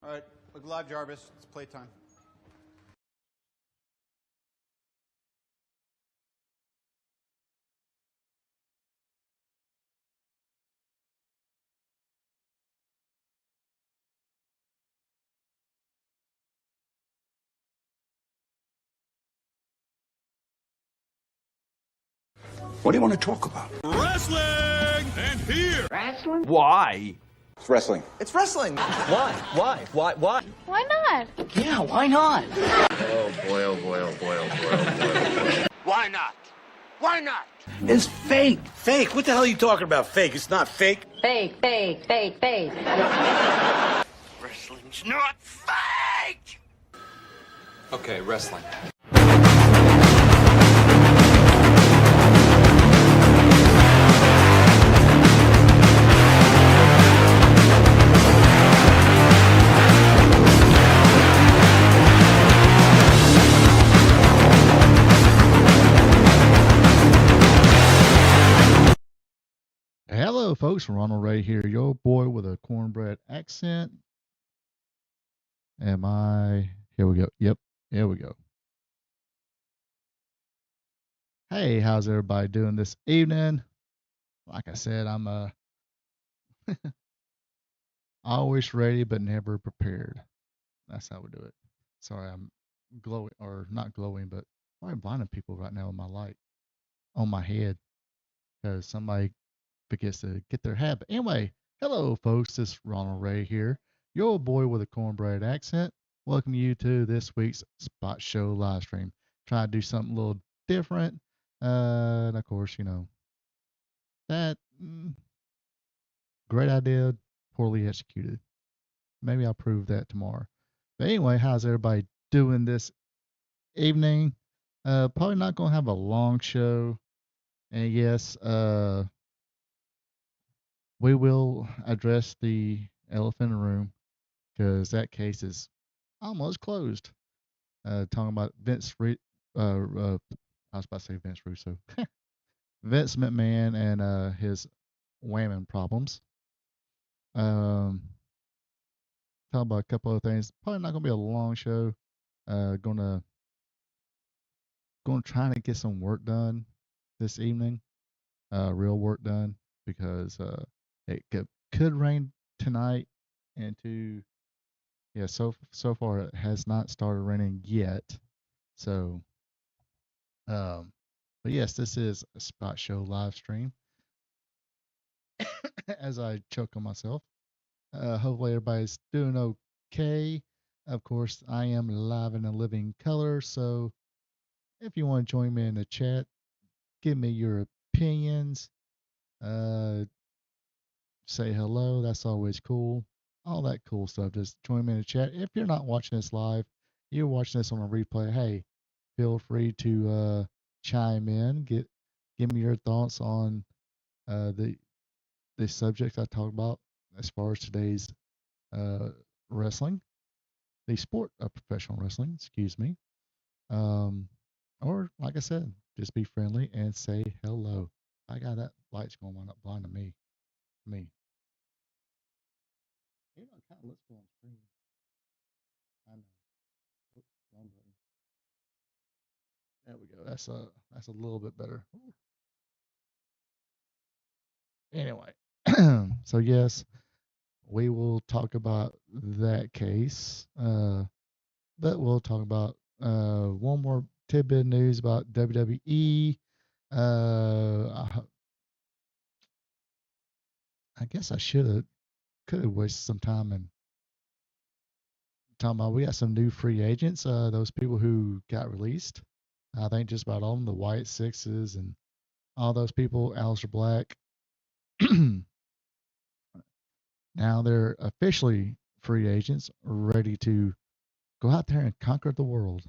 All right, look live, Jarvis. It's playtime. What do you want to talk about? Wrestling! And here! Wrestling? Why? It's wrestling. It's wrestling. Why? Why? Why not? Yeah, why not? Oh boy, oh boy, oh boy, oh boy, oh boy. Why not? Why not? It's fake. Fake? What the hell are you talking about? Fake? It's not fake. Fake. Wrestling's not fake! Okay, wrestling. Hello, folks. Ronald Ray here, your boy with a cornbread accent. Here we go. Yep, here we go. Hey, how's everybody doing this evening? Like I said, I'm always ready but never prepared. That's how we do it. Sorry, I'm glowing, or not glowing, but I'm blinding people right now with my light on my head because somebody forgets to get their hat. But anyway, hello, folks. This is Ronald Ray here, your boy with a cornbread accent. Welcome you to this week's Spot Show live stream. Try to do something a little different. And of course, you know, that great idea, poorly executed. Maybe I'll prove that tomorrow. But anyway, how's everybody doing this evening? Probably not going to have a long show. And yes, we will address the elephant in the room because that case is almost closed. Talking about I was about to say Vince Russo, Vince McMahon and his whammon problems. Talk about a couple of things. Probably not gonna be a long show. Gonna try to get some work done this evening. Real work done because it could rain tonight into so far it has not started raining yet. So but yes, this is a Spot Show live stream. As I choke on myself. Hopefully everybody's doing okay. Of course, I am live in a living color, so if you want to join me in the chat, give me your opinions. Say hello. That's always cool. All that cool stuff. Just join me in the chat. If you're not watching this live, you're watching this on a replay. Hey, feel free to chime in. Give me your thoughts on the subject I talked about as far as today's wrestling, the sport of professional wrestling. Excuse me. Or like I said, just be friendly and say hello. I got that light's going on up blinding me. You know, it kind of looks good on screen. I know. Oops, wrong button. There we go. That's a little bit better. Ooh. Anyway, so yes, we will talk about that case. But we'll talk about one more tidbit of news about WWE. I guess I could have wasted some time and talking about we got some new free agents. Those people who got released. I think just about all of them, the White Sixes and all those people, Aleister Black. Now they're officially free agents, ready to go out there and conquer the world.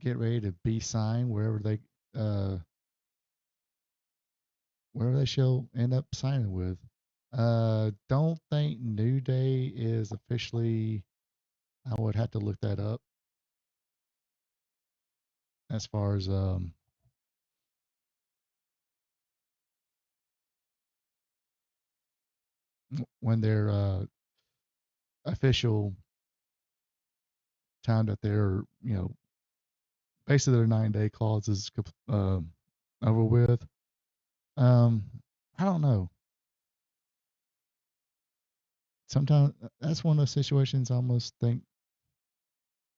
Get ready to be signed wherever they shall end up signing with. Don't think New Day is officially. I would have to look that up. As far as when their official time that they're basically their 9-day clause is over with. Um, I don't know. Sometimes that's one of those situations I almost think,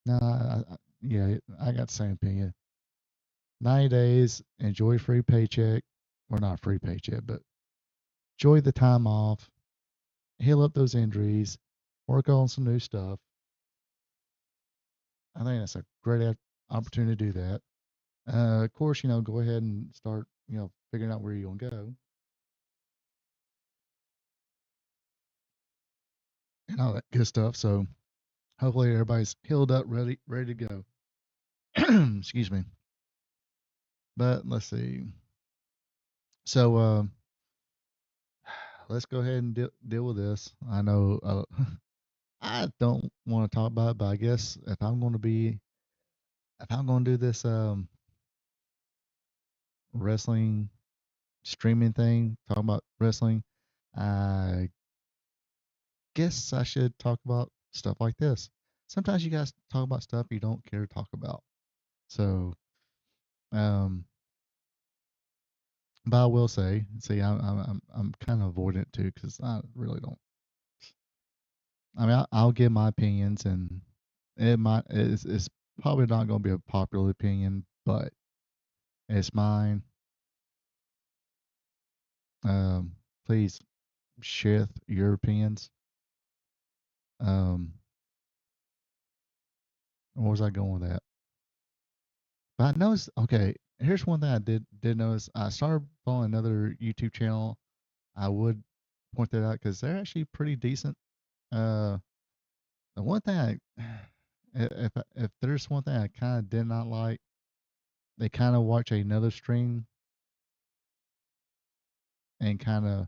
nah, yeah, I got the same opinion. 90 days, enjoy free paycheck, or not free paycheck, but enjoy the time off, heal up those injuries, work on some new stuff. I think that's a great opportunity to do that. Of course, go ahead and start, figuring out where you're gonna go and all that good stuff. So hopefully everybody's healed up, ready to go. Excuse me. But let's see. So let's go ahead and deal with this. I know I don't want to talk about it, but I guess if I'm going to do this wrestling streaming thing, talking about wrestling, I guess I should talk about stuff like this. Sometimes you guys talk about stuff you don't care to talk about. So, um, but I will say, see, I'm kind of avoiding it too because I really don't. I mean, I'll give my opinions, and it's probably not going to be a popular opinion, but it's mine. Please share your opinions. Where was I going with that? But I noticed. Okay, here's one thing I did notice. I started following another YouTube channel. I would point that out because they're actually pretty decent. Uh, the one thing if there's one thing I kind of did not like, they kind of watch another stream and kind of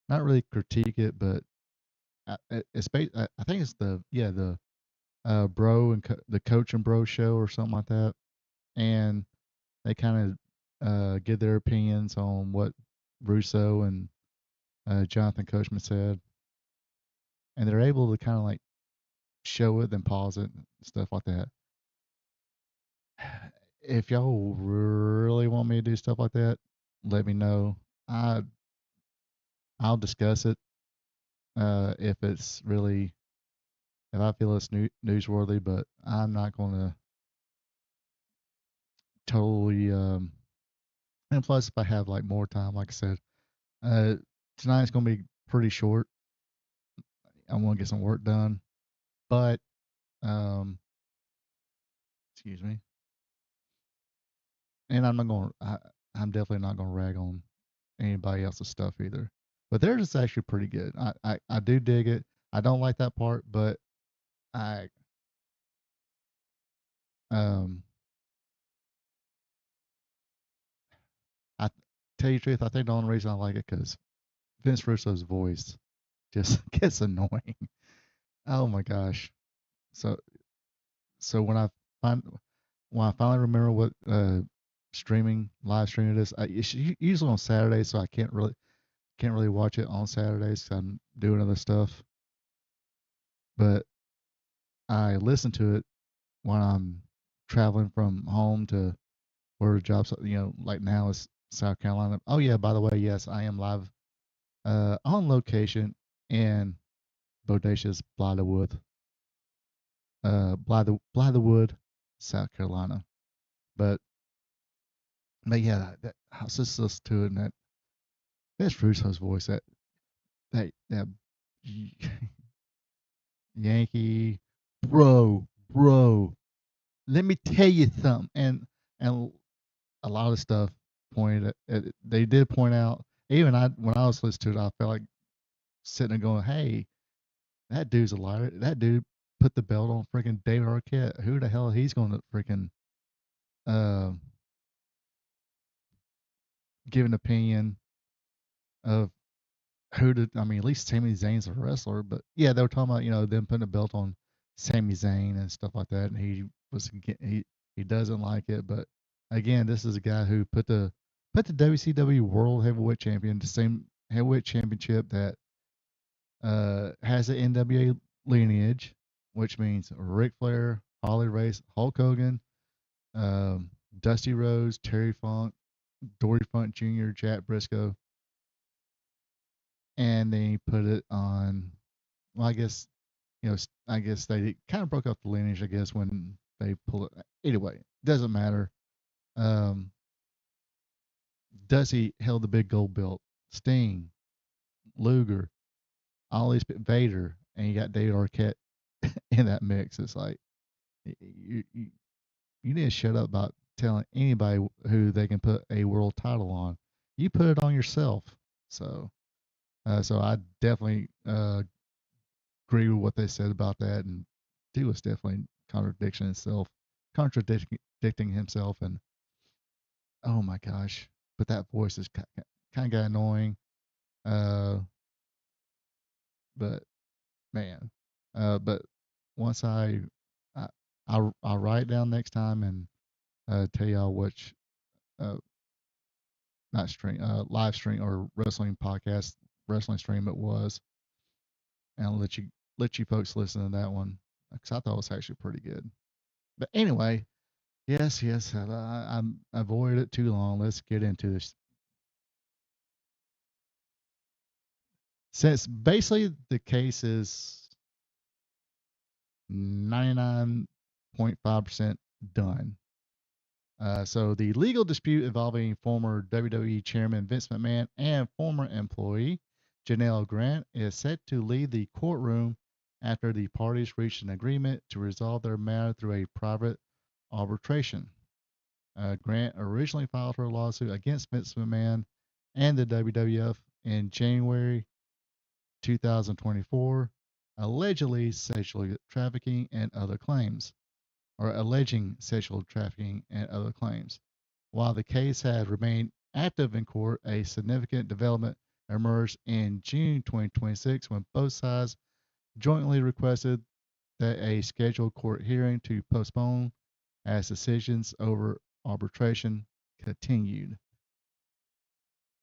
not really critique it, but I think it's the bro and the coach and bro show or something like that, and they kind of give their opinions on what Russo and Jonathan Coachman said, and they're able to kind of like show it, then pause it, and stuff like that. If y'all really want me to do stuff like that, let me know. I I'll discuss it if it's really if I feel it's newsworthy, but I'm not going to totally. And plus, if I have like more time, like I said, uh, tonight's going to be pretty short. I want to get some work done, but um, excuse me, and I'm not going. I'm definitely not going to rag on anybody else's stuff either. But theirs is actually pretty good. I do dig it. I don't like that part, but I um I tell you the truth, I think the only reason I like it because Vince Russo's voice just gets annoying. Oh my gosh. So so find when I finally remember what streaming live streaming it is, it's usually on Saturdays, so I can't really watch it on Saturdays 'cause I'm doing other stuff. But I listen to it when I'm traveling from home to where the jobs, like now is South Carolina. Oh yeah, by the way, yes, I am live on location in bodacious Blythewood, Blythewood, South Carolina. But yeah, I was just listening to it, and that's Russo's voice. That Yankee, bro. Let me tell you something. And a lot of stuff they did point out. Even when I was listening to it, I felt like sitting there going, "Hey, that dude's a liar. That dude put the belt on freaking David Arquette. Who the hell he's going to freaking uh, give an opinion of who did? I mean, at least Sami Zayn's a wrestler, but yeah, they were talking about them putting a belt on Sami Zayn and stuff like that, and he doesn't like it. But again, this is a guy who put the WCW World Heavyweight Champion, the same heavyweight championship that has an NWA lineage, which means Ric Flair, Harley Race, Hulk Hogan, um, Dusty Rhodes, Terry Funk, Dory Funk Jr., Jack Briscoe, and then he put it on. Well, I guess I guess they kind of broke up the lineage. I guess when they pull it. Anyway, doesn't matter. Um, Dusty held the big gold belt. Sting, Luger, all these Vader, and you got David Arquette in that mix. It's like you you need to shut up about telling anybody who they can put a world title on. You put it on yourself. So, so I definitely agree with what they said about that, and he was definitely contradiction itself, contradicting himself, and oh my gosh, but that voice is kind of got annoying. Uh, but man, but once I I'll write it down next time and tell y'all which uh not stream live stream or wrestling podcast wrestling stream it was, and I'll let you folks listen to that one because I thought it was actually pretty good. But anyway, yes, I avoided it too long. Let's get into this. Since basically the case is 99.5% done. So the legal dispute involving former WWE Chairman Vince McMahon and former employee Janelle Grant is set to leave the courtroom after the parties reached an agreement to resolve their matter through a private arbitration. Grant originally filed her lawsuit against Vince McMahon and the WWF in January 2024, allegedly sexual trafficking and other claims, or alleging sexual trafficking and other claims. While the case had remained active in court, a significant development emerged in June 2026 when both sides jointly requested that a scheduled court hearing to postpone as decisions over arbitration continued.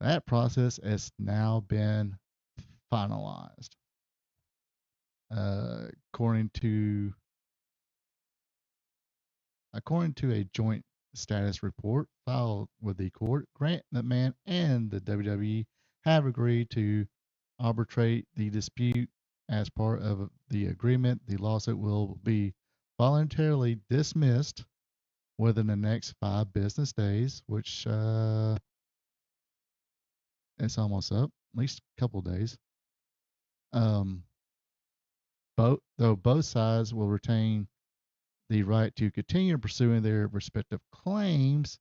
That process has now been finalized. Uh, according to according to a joint status report filed with the court, Grant McMahon and the WWE have agreed to arbitrate the dispute. As part of the agreement, the lawsuit will be voluntarily dismissed within the next 5 business days, which it's almost up, at least a couple of days. Um, both sides will retain the right to continue pursuing their respective claims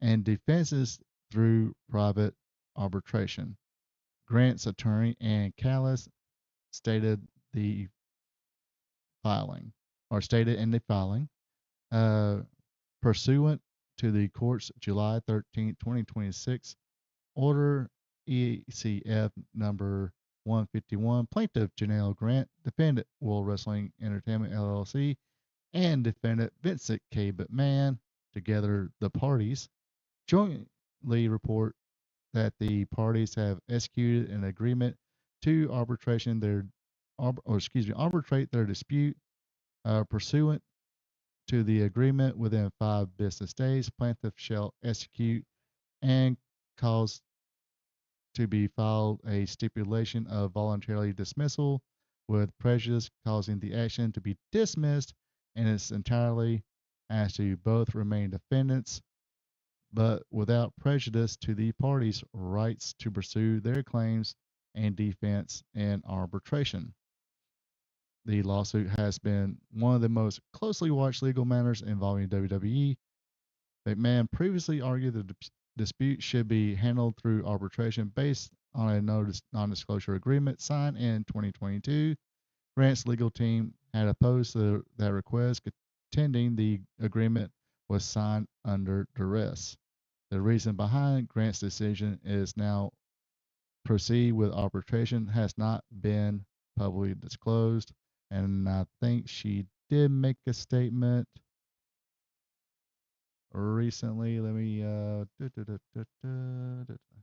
and defenses through private arbitration. Grant's attorney Ann Callis stated the stated in the filing, uh, pursuant to the court's July 13, 2026 order ECF number 151, plaintiff Janelle Grant, defendant World Wrestling Entertainment LLC, and defendant Vincent K. McMahon, together the parties, jointly report that the parties have executed an agreement to arbitrate their dispute pursuant to the agreement within 5 business days. Plaintiff shall execute and cause to be filed a stipulation of voluntary dismissal with prejudice, causing the action to be dismissed in its entirety as to both remain defendants, but without prejudice to the parties' rights to pursue their claims and defense in arbitration. The lawsuit has been one of the most closely watched legal matters involving WWE. McMahon previously argued the dispute should be handled through arbitration based on a non disclosure agreement signed in 2022. Grant's legal team had opposed that request, contending the agreement was signed under duress. The reason behind Grant's decision is now proceed with arbitration has not been publicly disclosed, and I think she did make a statement recently. Let me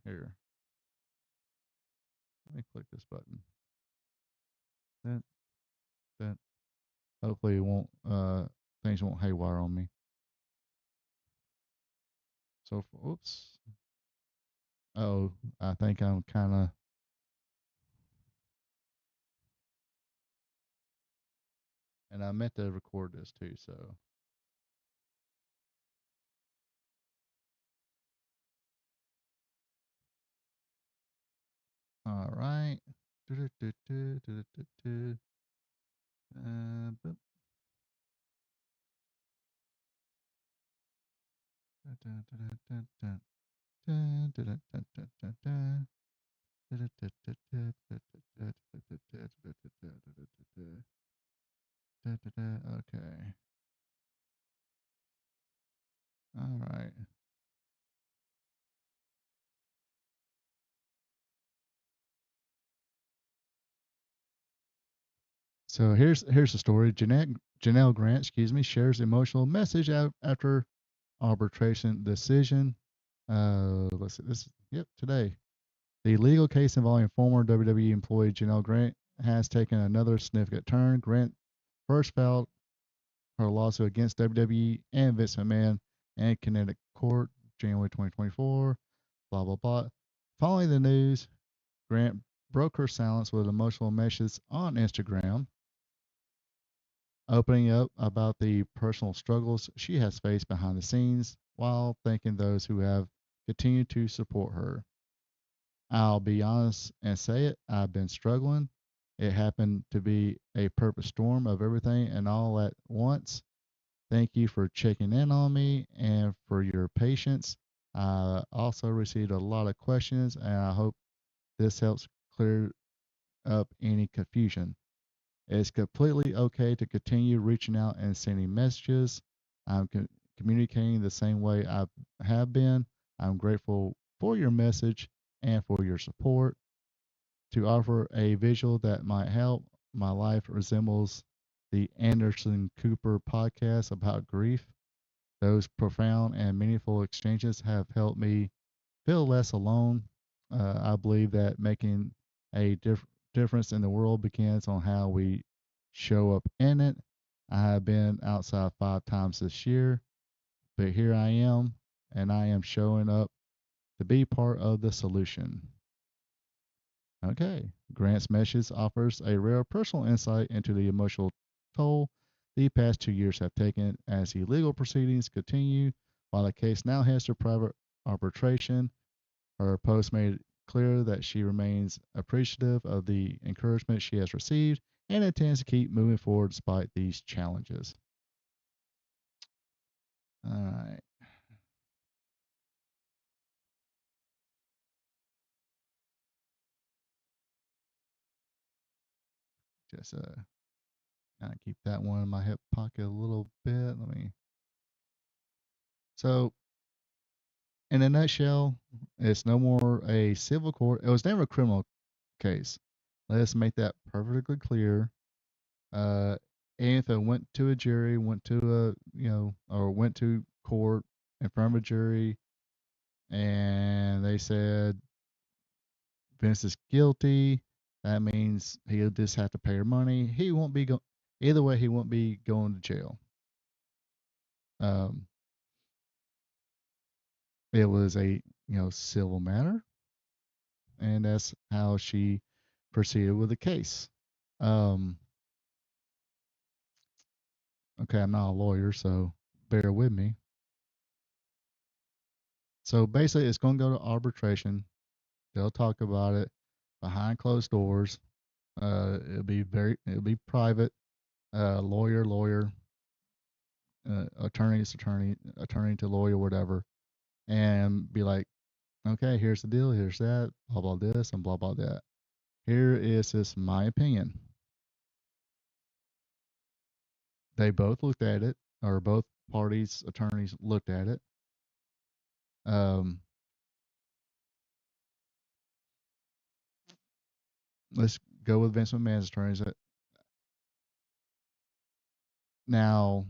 here. Let me click this button. Dun, dun. Hopefully it won't things won't haywire on me. So oops. Oh, I think I'm kind of. And I meant to record this too, so. All right. Do-do-do-do, do-do-do-do. Boop. Dun-dun-dun-dun-dun. Dun-dun-dun-dun-dun-dun. Du-du-du-du-du-du-du-du-du-du-du-du-du-du-du-du. Okay. All right. So here's the story. Janelle Grant, excuse me, shares emotional message after arbitration decision. Let's see. Yep, today. The legal case involving former WWE employee Janelle Grant has taken another significant turn. Grant first filed her lawsuit against WWE and Vince McMahon in Connecticut court, January 2024. Blah blah blah. Following the news, Grant broke her silence with emotional messages on Instagram, opening up about the personal struggles she has faced behind the scenes while thanking those who have continued to support her. I'll be honest and say it, I've been struggling. It happened to be a perfect storm of everything and all at once. Thank you for checking in on me and for your patience. I also received a lot of questions, and I hope this helps clear up any confusion. It's completely okay to continue reaching out and sending messages. I'm communicating the same way I have been. I'm grateful for your message and for your support. To offer a visual that might help, my life resembles the Anderson Cooper podcast about grief. Those profound and meaningful exchanges have helped me feel less alone. I believe that making a difference in the world begins on how we show up in it. I have been outside 5 times this year, but here I am, and I am showing up to be part of the solution. Okay. Grant's message offers a rare personal insight into the emotional toll the past 2 years have taken as the legal proceedings continue. While the case now heads to private arbitration, her post made it clear that she remains appreciative of the encouragement she has received and intends to keep moving forward despite these challenges. All right. Just kind of keep that one in my hip pocket a little bit. Let me. So, in a nutshell, it's no more a civil court. It was never a criminal case. Let's make that perfectly clear. Uh, and if it went to a jury, went to or went to court in front of a jury, and they said Vince is guilty, that means he'll just have to pay her money. He won't be either way. He won't be going to jail. Um, it was a civil matter, and that's how she proceeded with the case. Um, okay, I'm not a lawyer, so bear with me. So basically, it's going to go to arbitration. They'll talk about it behind closed doors. It'll be private. Lawyer, attorney to lawyer, whatever, and be like, okay, here's the deal, here's that, blah blah this and blah blah that. Here is just my opinion. They both looked at it, or both parties' attorneys looked at it. Um, let's go with Vince McMahon's attorneys. Now,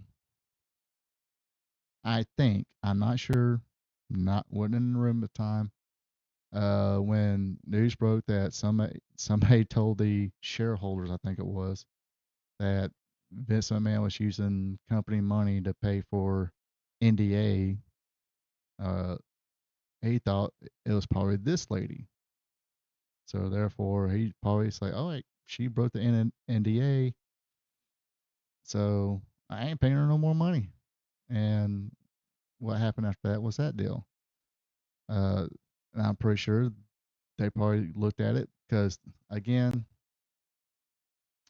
I think I'm not sure, not wasn't in the room at the time. when news broke that somebody told the shareholders, I think it was, that Vince McMahon was using company money to pay for NDA, uh, he thought it was probably this lady. So therefore, he probably say, "Oh, wait, she broke the NDA, so I ain't paying her no more money." And what happened after that was that deal. Uh, and I'm pretty sure they probably looked at it because, again,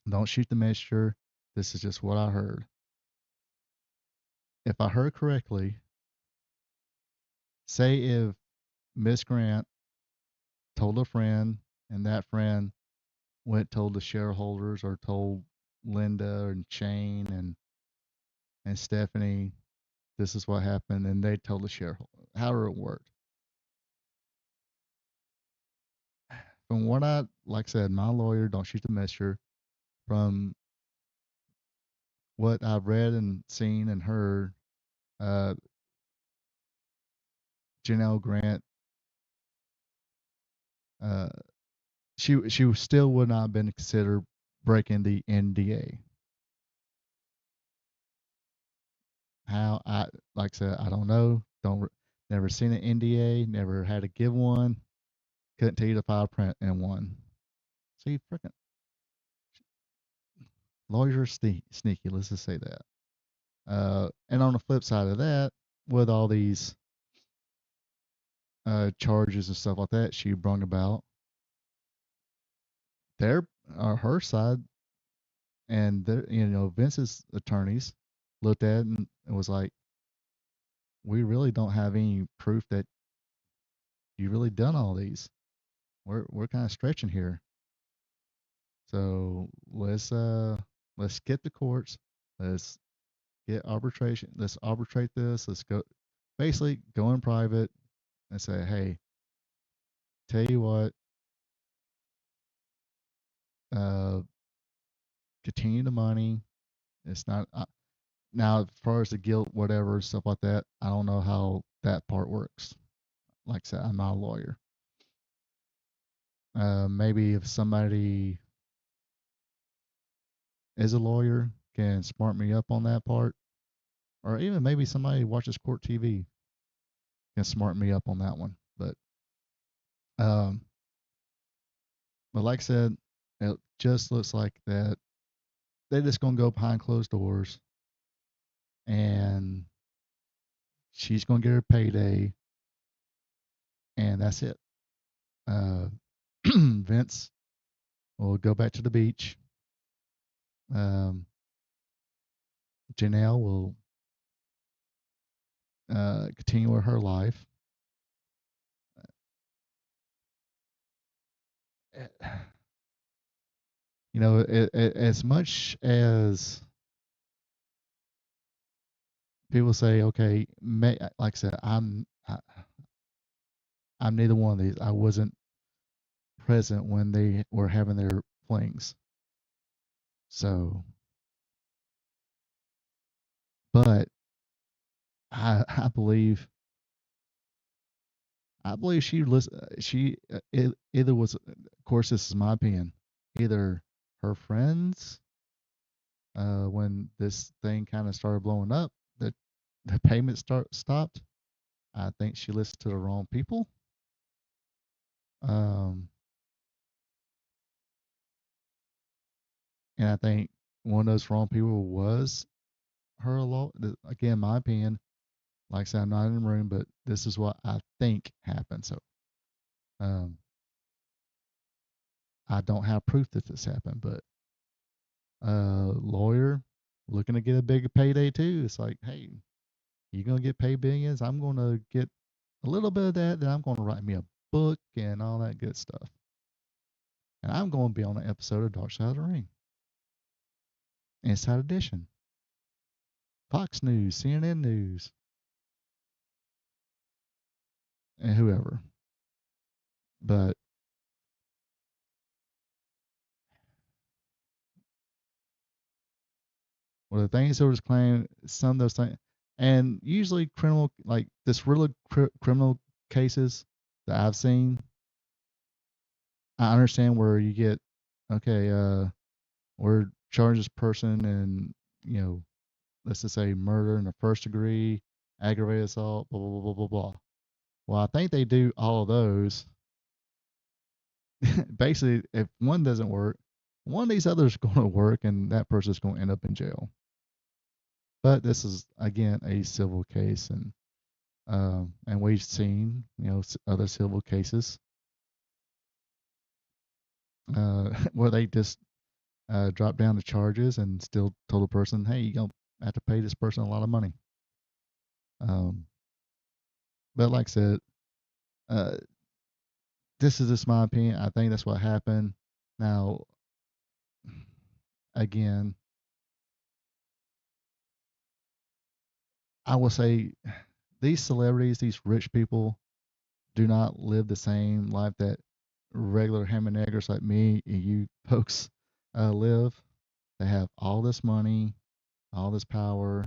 don't shoot the messenger. This is just what I heard. If I heard correctly, say if Miss Grant told a friend and that friend went told the shareholders or told Linda and Shane and Stephanie this is what happened and they told the shareholder however it worked. From what I like I said, my lawyer don't shoot the messenger. From what I've read and seen and heard, uh, Janelle Grant, uh, she still would not have been considered breaking the NDA. How I like I said, I don't know. Never seen an NDA. Never had to give one. Couldn't tell you the file print in one. See, freaking lawyers are sneaky. Let's just say that. And on the flip side of that, with all these charges and stuff like that she brung about, their her side and their Vince's attorneys looked at it and was like, we really don't have any proof that you really done all these. We're kind of stretching here. So let's skip the courts. Let's get arbitration. Let's arbitrate this. Let's go basically go in private and say, hey, tell you what, uh, continue the money. It's not now as far as the guilt, whatever stuff like that. I don't know how that part works. Like I said, I'm not a lawyer. Maybe if somebody is a lawyer can smart me up on that part, or even maybe somebody watches court TV can smart me up on that one. Um, but like I said, it just looks like that they're just gonna go behind closed doors, and she's gonna get her payday, and that's it. Uh, Vince will go back to the beach. Um, Janelle will continue with her life. You know, as much as people say, okay, like I said, I'm neither one of these. I wasn't present when they were having their flings. So, but I believe she either was, of course, this is my opinion, either her friends, when this thing kind of started blowing up, that the payments stopped. I think she listened to the wrong people. Um, and I think one of those wrong people was her law. Again, my opinion. Like I said, I'm not in the room, but this is what I think happened. So, um, I don't have proof that this happened, but lawyer looking to get a bigger payday too. It's like, hey, you're gonna get paid billions. I'm gonna get a little bit of that. Then I'm gonna write me a book and all that good stuff. And I'm gonna be on an episode of Dark Side of the Ring, Inside Edition, Fox News, CNN News, and whoever. But well, the things that was claimed, some of those things, and usually criminal, like this really criminal cases that I've seen, I understand where you get, okay, we're charging this person and, you know, let's just say murder in the first degree, aggravated assault, blah, blah, blah, blah, blah, blah. Well, I think they do all of those. Basically, if one doesn't work, one of these others is going to work and that person's going to end up in jail. But this is, again, a civil case. And we've seen, you know, other civil cases where they just drop down the charges and still told the person, hey, you're going to have to pay this person a lot of money. Um, but like I said, uh, this is just my opinion. I think that's what happened. Now, again, I will say these celebrities, these rich people, do not live the same life that regular ham and eggers like me and you folks live. They have all this money, all this power,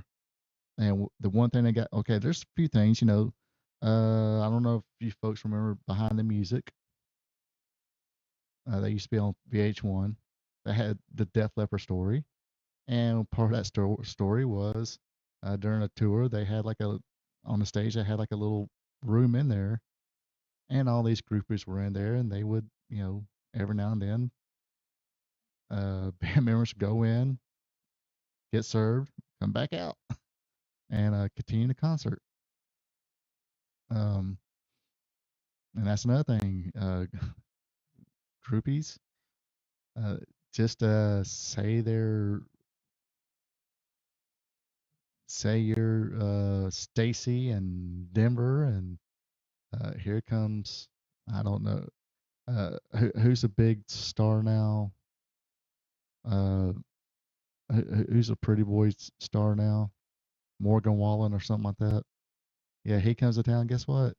and the one thing they got, okay, there's a few things, you know. I don't know if you folks remember Behind the Music. They used to be on VH1. They had the Def Leppard story, and part of that story was during a tour they had like a on the stage they had like a little room in there, and all these groupies were in there, and they would, you know, every now and then band members go in, get served, come back out, and continue the concert. Um, and that's another thing. Groupies uh, just say you're Stacy and Denver, and here comes, I don't know, who's a big star now? Uh, who's a pretty boy star now? Morgan Wallen or something like that. Yeah, he comes to town. Guess what?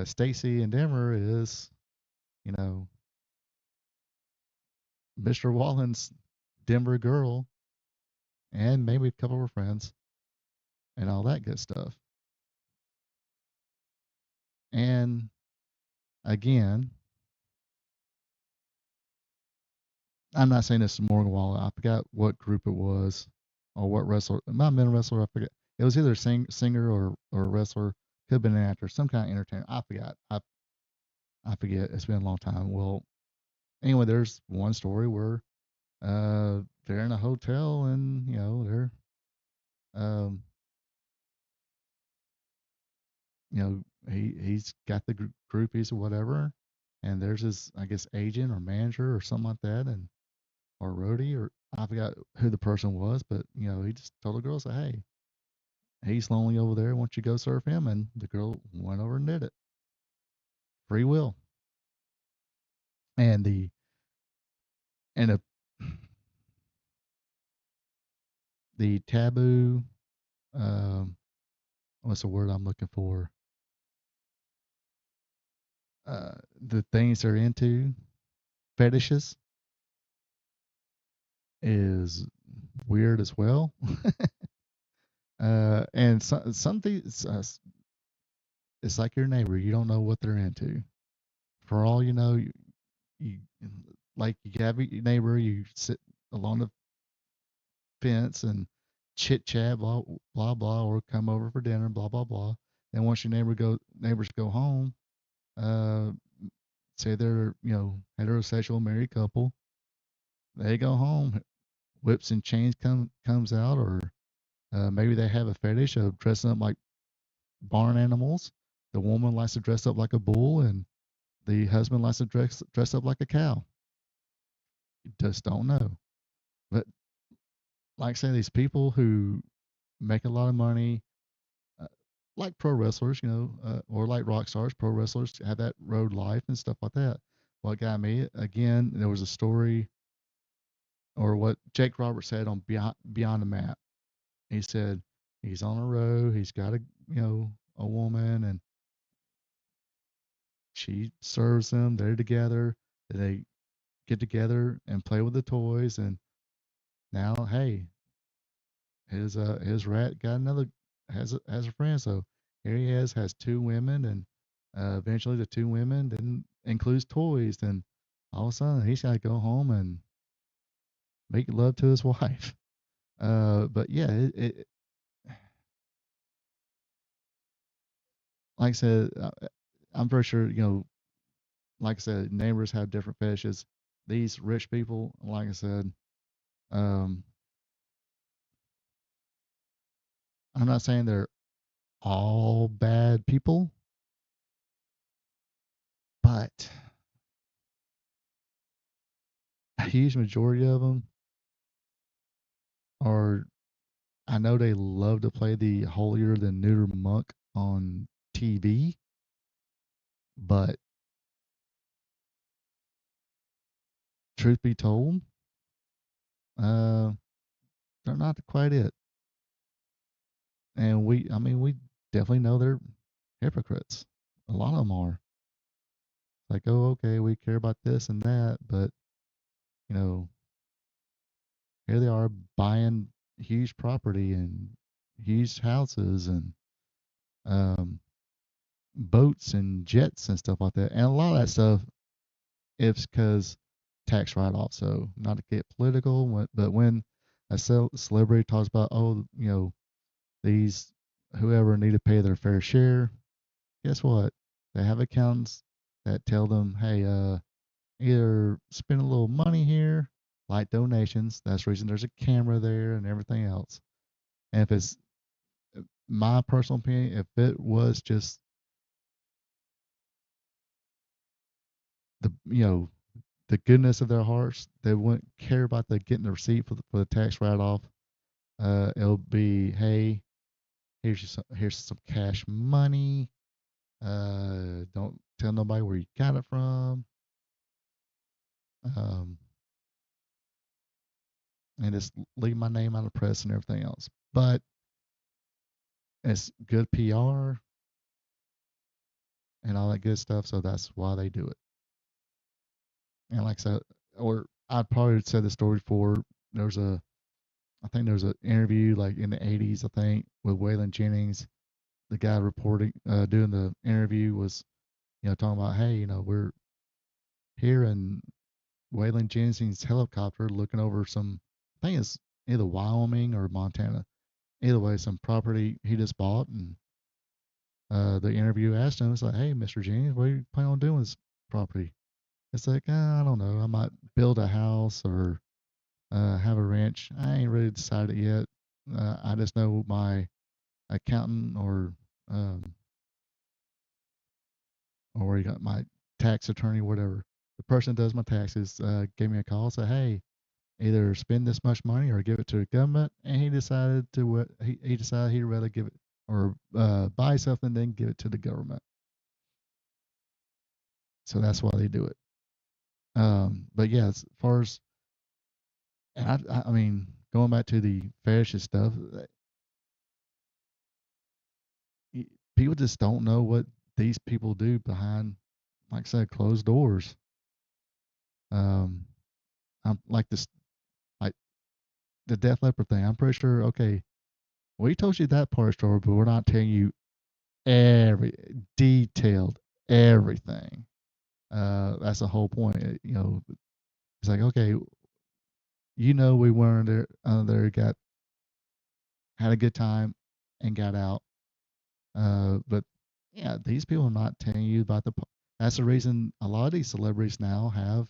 Stacy and Denver is, you know, Mr. Wallen's Denver girl, and maybe a couple of her friends, and all that good stuff. And again, I'm not saying this is Morgan Wallen. I forgot what group it was or what wrestler. Not been a wrestler. I forget. It was either singer or wrestler. Could have been an actor, some kind of entertainer. I forgot. I forget. It's been a long time. Well, anyway, there's one story where they're in a hotel and, you know, they're um you know, he's got the groupies or whatever, and there's his, I guess, agent or manager or something like that, and or roadie, or I forgot who the person was, but you know, he just told the girl, say, hey, he's lonely over there. Why don't you go surf him? And the girl went over and did it. Free will. And and a, the taboo, um, what's the word I'm looking for? The things they're into, fetishes, is weird as well. And some things, it's like your neighbor. You don't know what they're into. For all you know, you like you have your neighbor. You sit along the fence and chit chat, blah blah blah, or come over for dinner, blah blah blah. Then once your neighbors go home, uh, say they're, you know, heterosexual married couple, they go home, whips and chains comes out, or maybe they have a fetish of dressing up like barn animals. The woman likes to dress up like a bull, and the husband likes to dress up like a cow. You just don't know. But like I say, these people who make a lot of money, uh, like pro wrestlers, you know, or like rock stars, pro wrestlers have that road life and stuff like that. What got me again? There was a story, or what Jake Roberts said on Beyond the Map. He said he's on a road. He's got a woman, and she serves him. They're together. They get together and play with the toys, and now, hey, his rat got another has a friend. So here he has two women, and eventually the two women then includes toys, and all of a sudden he's got to go home and make love to his wife. But yeah, like I said, I'm pretty sure, like I said, neighbors have different fetishes. These rich people, like I said, um, I'm not saying they're all bad people, but a huge majority of them are. I know they love to play the holier than neuter monk on TV, but truth be told, uh, they're not quite it. And I mean, we definitely know they're hypocrites. A lot of them are. Like, oh, okay, we care about this and that, but you know, here they are buying huge property and huge houses and um, boats and jets and stuff like that. And a lot of that stuff, it's because tax write-off. So not to get political, but when a celebrity talks about, oh, these whoever need to pay their fair share, guess what? They have accountants that tell them, hey, either spend a little money here, like donations. That's the reason there's a camera there and everything else. And if it's my personal opinion, if it was just the the goodness of their hearts, they wouldn't care about the getting the receipt for the tax write off. It'll be, hey, here's some cash money. Don't tell nobody where you got it from. Um, and just leave my name out of the press and everything else. But it's good PR and all that good stuff, so that's why they do it. And like I said, or I probably said the story before. There's a, I think there was an interview like in the '80s, I think, with Waylon Jennings. The guy reporting, doing the interview was, talking about, hey, we're here in Waylon Jennings' helicopter looking over some, I think it's either Wyoming or Montana. Either way, some property he just bought, and the interview asked him, it's like, hey, Mr. Jennings, what are you planning on doing with this property? It's like, I don't know. I might build a house or have a ranch. I ain't really decided yet. I just know my accountant um, or you got my tax attorney, whatever. The person that does my taxes gave me a call, said, hey, either spend this much money or give it to the government. And he decided he decided he'd rather give it or buy something than give it to the government. So that's why they do it. But yeah, as far as, and I mean, going back to the fetish stuff, people just don't know what these people do behind, like I said, closed doors. Um, I'm like this, like the Def Leppard thing. I'm pretty sure. Okay, we told you that part of the story, but we're not telling you every detailed everything. That's the whole point. It's like, okay, we went there, got had a good time, and got out. But yeah, these people are not telling you about That's the reason a lot of these celebrities now have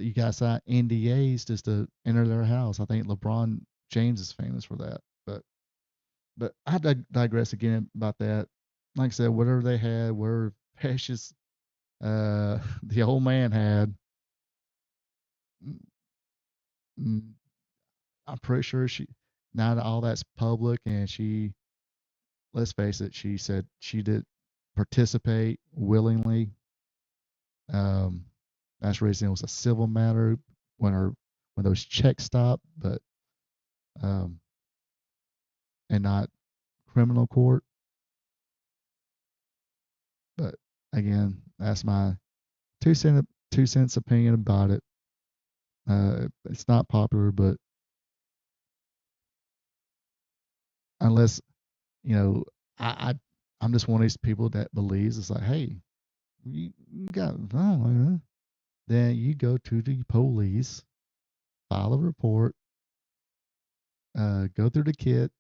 you got to sign NDAs just to enter their house. I think LeBron James is famous for that. But I digress again about that. Like I said, whatever they had, whatever precious the old man had, mm, mm, I'm pretty sure now that all that's public and let's face it, she said she did participate willingly. Um, that's the reason it was a civil matter when when those checks stopped, but um, and not criminal court. But again, that's my 2 cents opinion about it. It's not popular, but unless you know, I I'm just one of these people that believes it's like, hey, you got, I don't know, then you go to the police, file a report, go through the kit,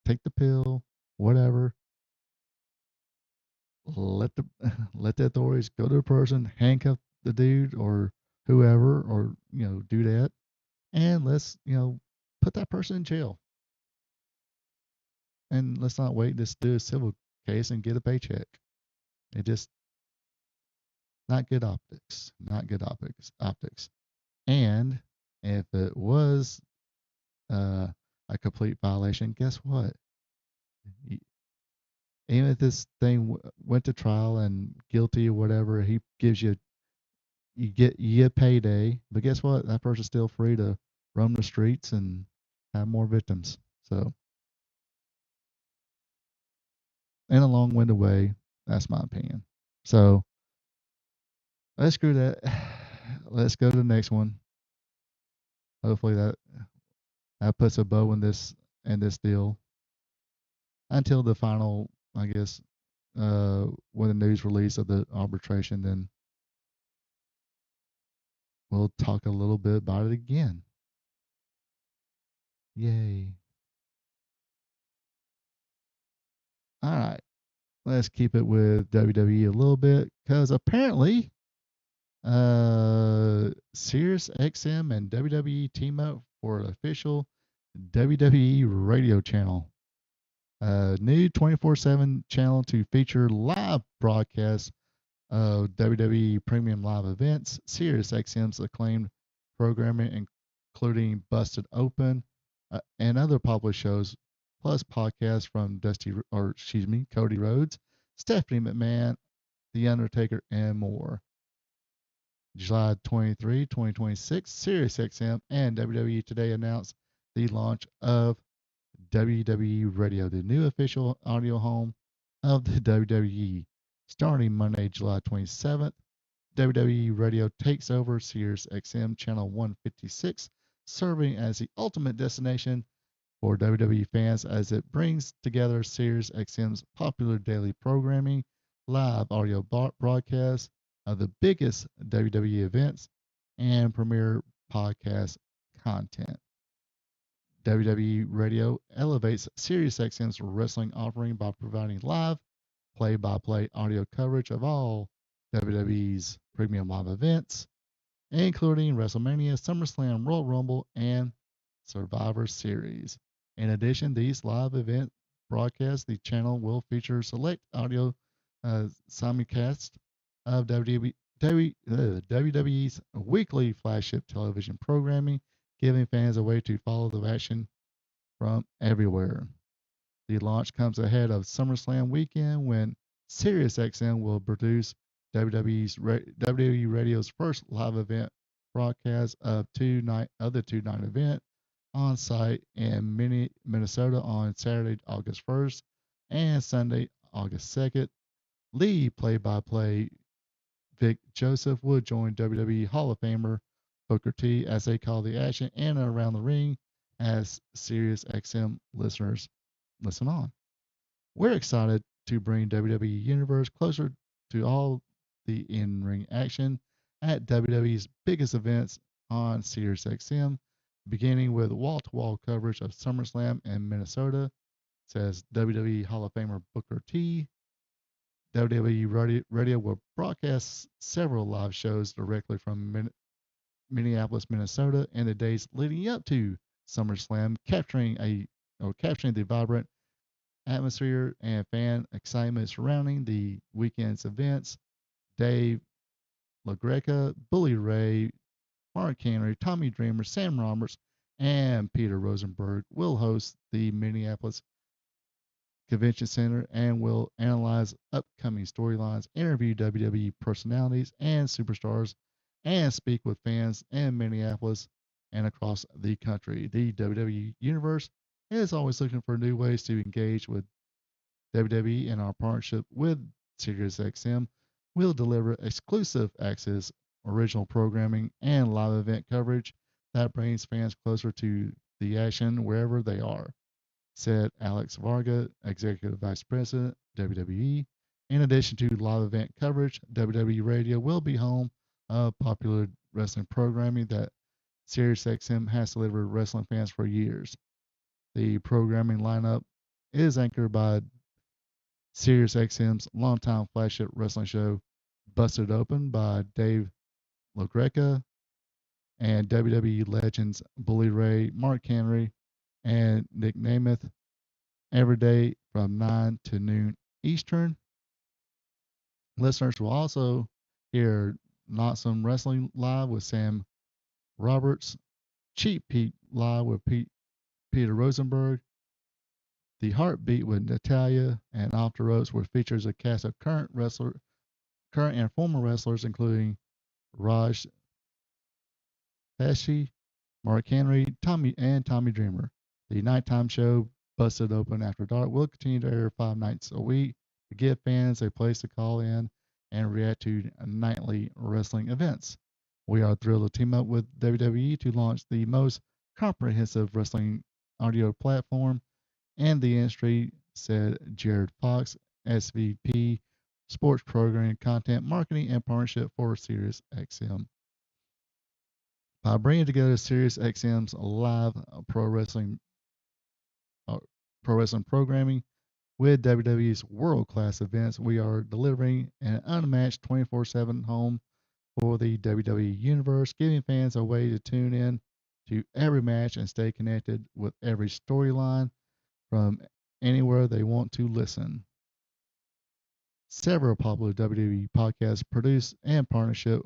take the pill, whatever. Let the let the authorities go to the person, handcuff the dude or whoever, or do that, and let's put that person in jail, and let's not wait to do a civil case and get a paycheck. It just not good optics, not good optics. And if it was a complete violation, guess what? Y- Even if this thing went to trial and guilty or whatever, he gives you get payday. But guess what? That person's still free to roam the streets and have more victims. So, in a long-winded way, that's my opinion. So let's screw that. Let's go to the next one. Hopefully that puts a bow in this deal until the final, I guess, when the news release of the arbitration, then we'll talk a little bit about it again. Yay. All right. Let's keep it with WWE a little bit because apparently Sirius XM and WWE team up for an official WWE radio channel. New 24/7 channel to feature live broadcasts of WWE premium live events, Sirius XM's acclaimed programming, including Busted Open and other popular shows, plus podcasts from Cody Rhodes, Stephanie McMahon, The Undertaker, and more. July 23, 2026, SiriusXM and WWE Today announced the launch of WWE Radio, the new official audio home of the WWE. Starting Monday, July 27th, WWE Radio takes over SiriusXM Channel 156, serving as the ultimate destination for WWE fans as it brings together SiriusXM's popular daily programming, live audio broadcasts of the biggest WWE events, and premier podcast content. WWE Radio elevates SiriusXM's wrestling offering by providing live, play-by-play audio coverage of all WWE's premium live events, including WrestleMania, SummerSlam, Royal Rumble, and Survivor Series. In addition, these live event broadcasts, the channel will feature select audio simulcast of WWE's weekly flagship television programming, giving fans a way to follow the action from everywhere. The launch comes ahead of SummerSlam weekend when SiriusXM will produce WWE Radio's first live event broadcast of the two-night event on site in Minnesota on Saturday, August 1st and Sunday, August 2nd. Lead play-by-play Vic Joseph will join WWE Hall of Famer Booker T as they call the action in and around the ring as SiriusXM listeners listen on. We're excited to bring WWE Universe closer to all the in-ring action at WWE's biggest events on SiriusXM, beginning with wall-to-wall coverage of SummerSlam in Minnesota, says WWE Hall of Famer Booker T. WWE Radio will broadcast several live shows directly from Minneapolis, Minnesota, in the days leading up to SummerSlam, capturing the vibrant atmosphere and fan excitement surrounding the weekend's events. Dave LaGreca, Bully Ray, Mark Henry, Tommy Dreamer, Sam Roberts, and Peter Rosenberg will host the Minneapolis Convention Center and will analyze upcoming storylines, interview WWE personalities and superstars, and speak with fans in Minneapolis and across the country. The WWE Universe is always looking for new ways to engage with WWE, and our partnership with SiriusXM will deliver exclusive access, original programming, and live event coverage that brings fans closer to the action wherever they are, said Alex Varga, Executive Vice President, WWE. In addition to live event coverage, WWE Radio will be home of popular wrestling programming that SiriusXM has delivered wrestling fans for years. The programming lineup is anchored by SiriusXM's longtime flagship wrestling show, Busted Open by Dave LaGreca, and WWE legends Bully Ray, Mark Henry, and Nick Namath every day from 9 to noon Eastern. Listeners will also hear Not Some Wrestling Live with Sam Roberts, Cheap Pete Live with Peter Rosenberg, The Heartbeat with Natalia, and Off the Ropes, which features a cast of current and former wrestlers, including Raj Pesci, Mark Henry, Tommy Dreamer. The nighttime show, Busted Open After Dark, will continue to air 5 nights a week to give fans a place to call in and react to nightly wrestling events. We are thrilled to team up with WWE to launch the most comprehensive wrestling audio platform in the industry, said Jared Fox, SVP, Sports Programming, Content Marketing, and Partnership for SiriusXM. By bringing together SiriusXM's live uh, pro wrestling programming with WWE's world-class events, we are delivering an unmatched 24/7 home for the WWE Universe, giving fans a way to tune in to every match and stay connected with every storyline from anywhere they want to listen. Several popular WWE podcasts produced in partnership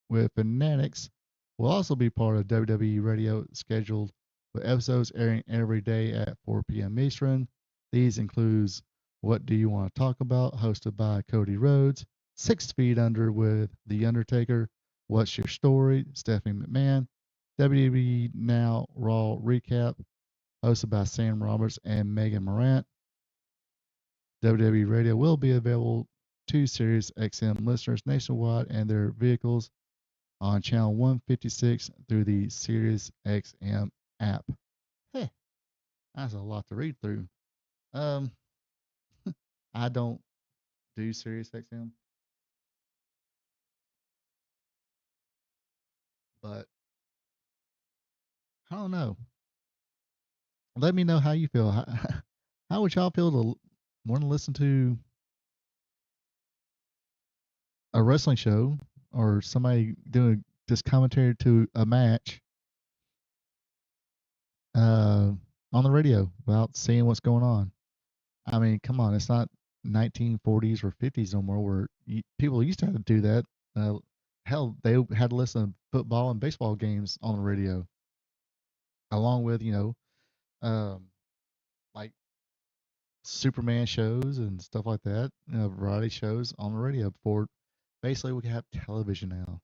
with Fanatics will also be part of WWE Radio scheduled with episodes airing every day at 4 p.m. Eastern. These includes What Do You Want to Talk About, hosted by Cody Rhodes, 6 Feet Under with The Undertaker, What's Your Story, Stephanie McMahon, WWE Now Raw Recap, hosted by Sam Roberts and Megan Morant. WWE Radio will be available to SiriusXM listeners nationwide and their vehicles on channel 156 through the SiriusXM app. Hey, that's a lot to read through. Um, I don't do SiriusXM, but I don't know. Let me know how you feel. How would y'all feel to want to listen to a wrestling show or somebody doing this commentary to a match uh, on the radio without seeing what's going on? I mean, come on, it's not 1940s or 50s no more where people used to have to do that. Uh, Hell, they had to listen to football and baseball games on the radio, along with um, like Superman shows and stuff like that, variety shows on the radio. Before, basically, we have television now.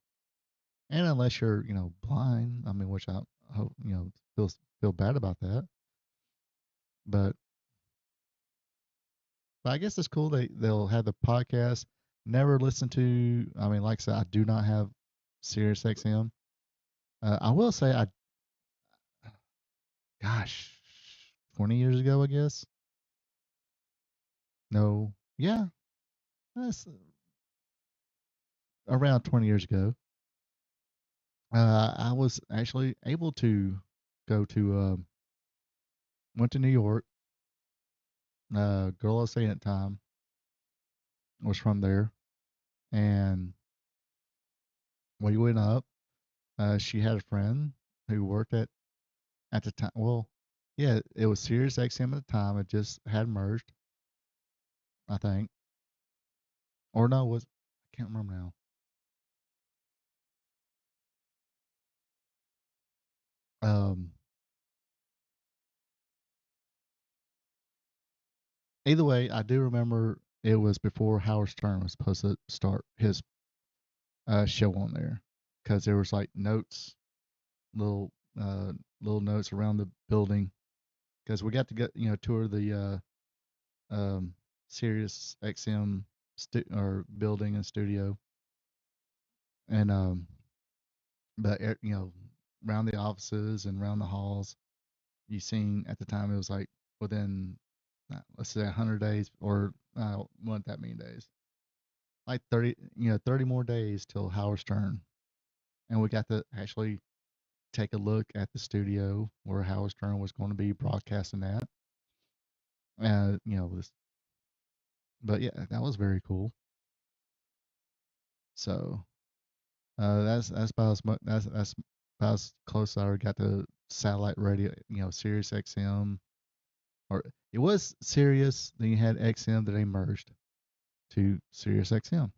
And unless you're, blind, I mean, which I hope, feel bad about that. But I guess it's cool they'll have the podcast. Never listen to. I mean, like I said, I do not have SiriusXM. I will say, gosh, 20 years ago, I guess. No, yeah, that's around 20 years ago. I was actually able to go to went to New York. Girl I was seeing at the time was from there, and we went up. She had a friend who worked at the time. Well, yeah, it was Sirius XM at the time. It just had merged, I think, or no, was I can't remember now. Um, Either way, I do remember it was before Howard Stern was supposed to start his show on there, because there was like notes, little little notes around the building, because we got to get tour the Sirius XM or building and studio, and but around the offices and around the halls, you seen at the time it was like within let's say 100 days, or wasn't that many days, like 30 30 more days till Howard Stern. and we got to actually take a look at the studio where Howard Stern was going to be broadcasting at. You know, but yeah, that was very cool. So that's about as much that's about as close as I ever got to satellite radio. You know, Sirius XM, or it was Sirius. Then you had XM that they merged to Sirius XM.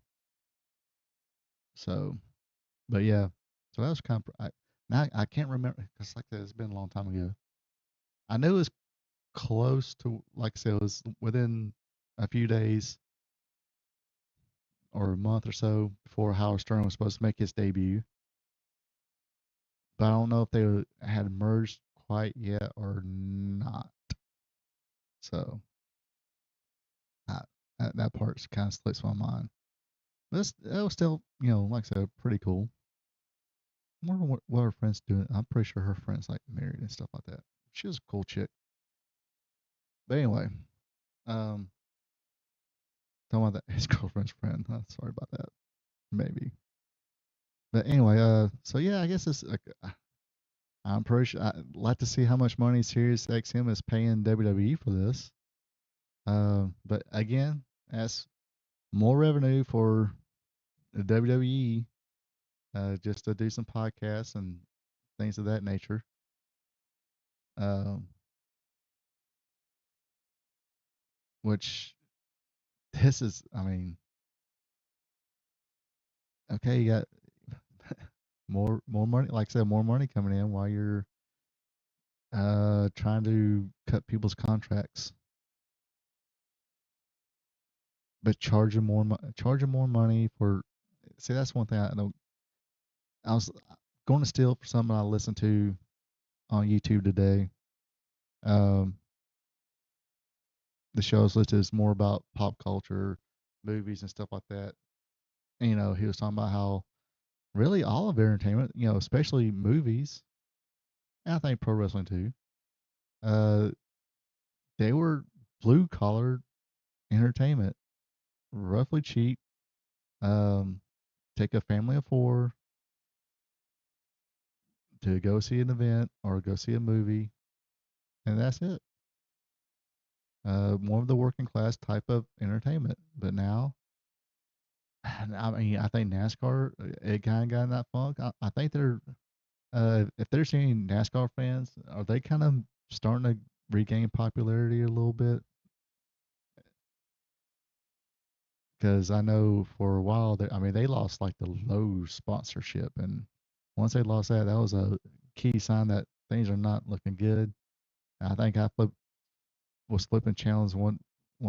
So, but yeah, so that was kind of. Now I can't remember because like I said, it's been a long time ago. I knew it was close to, like I said, it was within a few days or a month or so before Howard Stern was supposed to make his debut. But I don't know if they had merged quite yet or not. So I, that part kind of slips my mind. But it was still, you know, like I said, pretty cool. I wonder what her friends doing. I'm pretty sure her friends like married and stuff like that. She was a cool chick. But anyway, um, talking about that his girlfriend's friend. Sorry about that. Maybe. But anyway, so yeah, I guess it's like, I'm pretty sure I'd like to see how much money Sirius XM is paying WWE for this. But again, that's more revenue for the WWE, just to do some podcasts and things of that nature. Um, which this is, I mean, okay, you got more money, like I said, more money coming in while you're trying to cut people's contracts, but charging more money for. See, that's one thing I don't. I was going to steal for something I listened to on YouTube today. Um, the show is listed as more about pop culture, movies, and stuff like that. And, you know, he was talking about how really all of entertainment, you know, especially movies, and I think pro wrestling too, uh, they were blue collar entertainment, roughly cheap. Um, take a family of four to go see an event or go see a movie, and that's it. More of the working class type of entertainment. But now, I mean, I think NASCAR, it kind of got in that funk. I think if there's any NASCAR fans, are they kind of starting to regain popularity a little bit? Because I know for a while, I mean, they lost like the low sponsorship, and once they lost that, that was a key sign that things are not looking good. I think was flipping channels one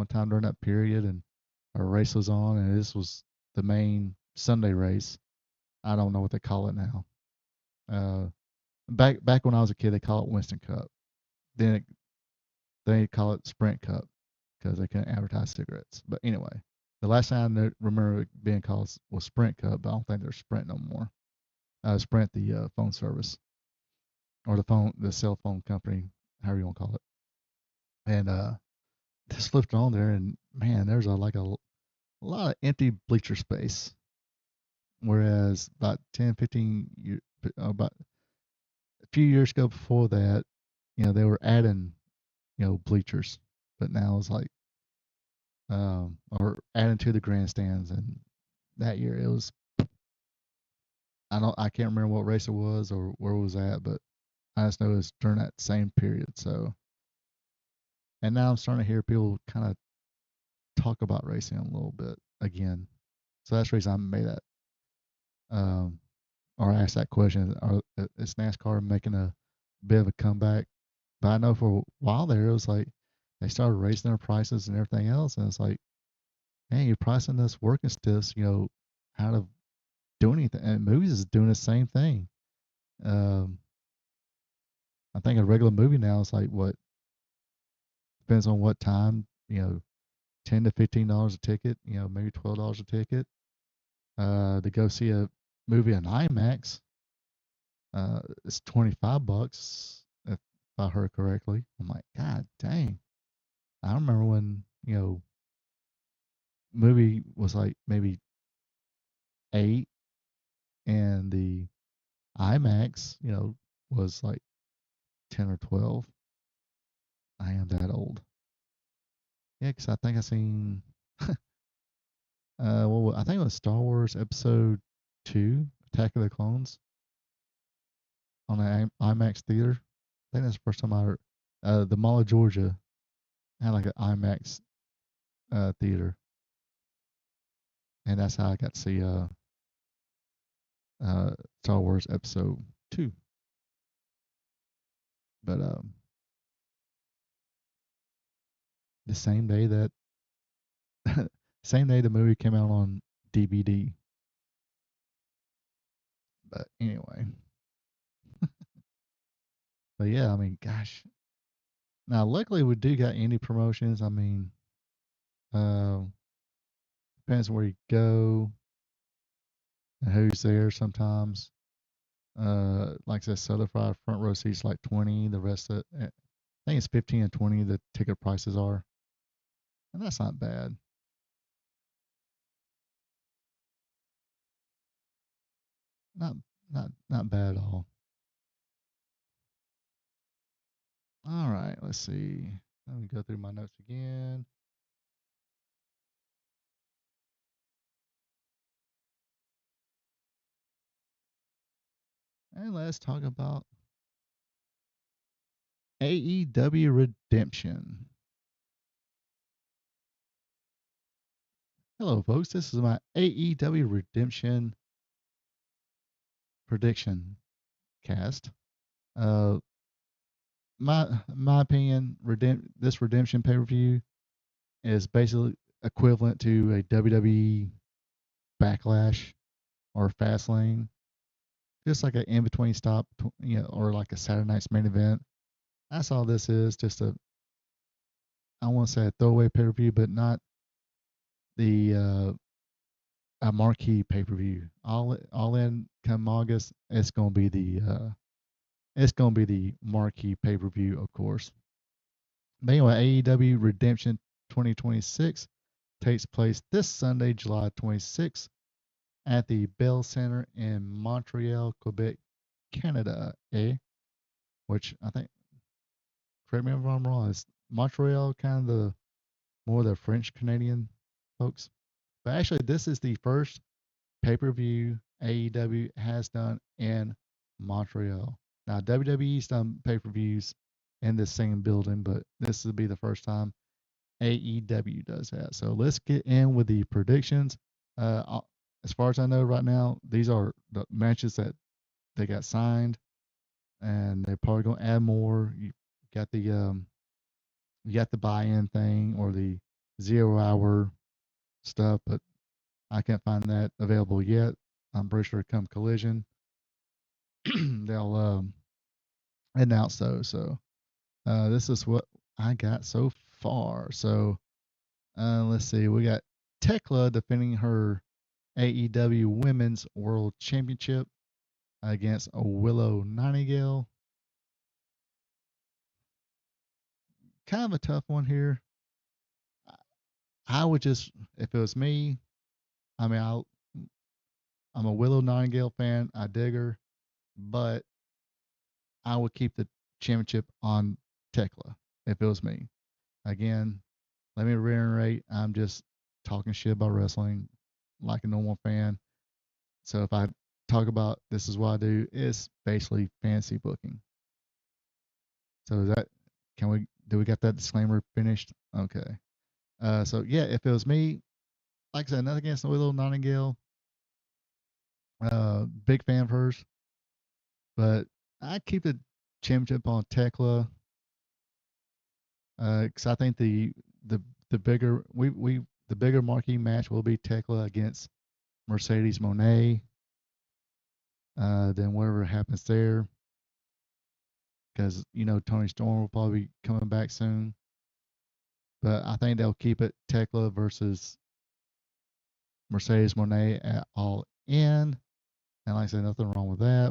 time during that period, and a race was on, and this was the main Sunday race. I don't know what they call it now. Uh, back when I was a kid, they call it Winston Cup. Then they call it Sprint Cup because they couldn't advertise cigarettes. But anyway, the last time I remember it being called was Sprint Cup, but I don't think they're Sprint no more. Sprint, the phone service, or the cell phone company, however you want to call it. And just flipped on there, and man, there's a lot of empty bleacher space. Whereas about 10, 15 years, about a few years ago before that, you know, they were adding, you know, bleachers, but now it's like, or adding to the grandstands. And that year it was, I can't remember what race it was or where it was at, but I just know it was during that same period. So, and now I'm starting to hear people kind of talk about racing a little bit again. So that's the reason I made that, um, or asked that question. Is NASCAR making a bit of a comeback? But I know for a while there, it was like they started raising their prices and everything else, and it's like, hey, you're pricing this working stiffs, you know, out of doing anything. And movies is doing the same thing. Um, I think a regular movie now is like what depends on what time, you know, $10 to $15 a ticket, you know, maybe $12 a ticket. To go see a movie in IMAX, it's $25 if I heard correctly. I'm like, God dang! I remember when, you know, movie was like maybe 8, and the IMAX, was like 10 or 12. I am that old. Yeah, because I think I seen, I think it was Star Wars Episode 2, Attack of the Clones, on an IMAX theater. I think that's the first time the Mall of Georgia had like an IMAX theater, and that's how I got to see uh, Star Wars Episode 2. But the same day that same day the movie came out on DVD. But anyway, but yeah, I mean, gosh. Now, luckily, we do got indie promotions. I mean, uh, depends where you go and who's there. Sometimes, like I said, Southern front row seats like 20. The rest of I think it's 15 and 20. The ticket prices are, and that's not bad. Not not bad at all. All right, let's see. Let me go through my notes again. And let's talk about AEW Redemption. Hello, folks. This is my AEW Redemption prediction cast. Uh, my opinion, this Redemption pay per view is basically equivalent to a WWE Backlash or Fastlane, just like an in between stop, or like a Saturday night's main event. That's all this is. Just I want to say a throwaway pay per view, but not the a marquee pay per view. All in come August, it's gonna be the marquee pay per view, of course. But anyway, AEW Redemption 2026 takes place this Sunday, July 26th, at the Bell Center in Montreal, Quebec, Canada. Which I think, correct me if I'm wrong, is Montreal kind of the more the French Canadian folks? But actually, this is the first pay per view AEW has done in Montreal. Now, WWE's done pay per views in the same building, but this will be the first time AEW does that. So let's get in with the predictions. As far as I know right now, these are the matches that they got signed, and they're probably going to add more. Got the you got the buy-in thing or the 0 hour stuff, but I can't find that available yet. I'm pretty sure come Collision, they'll announce those. So this is what I got so far. So let's see. We got Tekla defending her AEW Women's World Championship against Willow Nightingale. Kind of a tough one here. I would just, if it was me, I mean, I'm a Willow Nightingale fan. I dig her, but I would keep the championship on Tekla if it was me. Again, let me reiterate, I'm just talking shit about wrestling like a normal fan. So if I talk about this is what I do, it's basically fancy booking. So is that do we got that disclaimer finished? Okay. So yeah, if it was me, like I said, nothing against Willow Nightingale. Big fan of hers, but I keep the championship on Tekla. Because I think the bigger the bigger marquee match will be Tekla against Mercedes Monet. Then whatever happens there, because Tony Storm will probably be coming back soon. But I think they'll keep it Tekla versus Mercedes Monet at All In. And like I said, nothing wrong with that.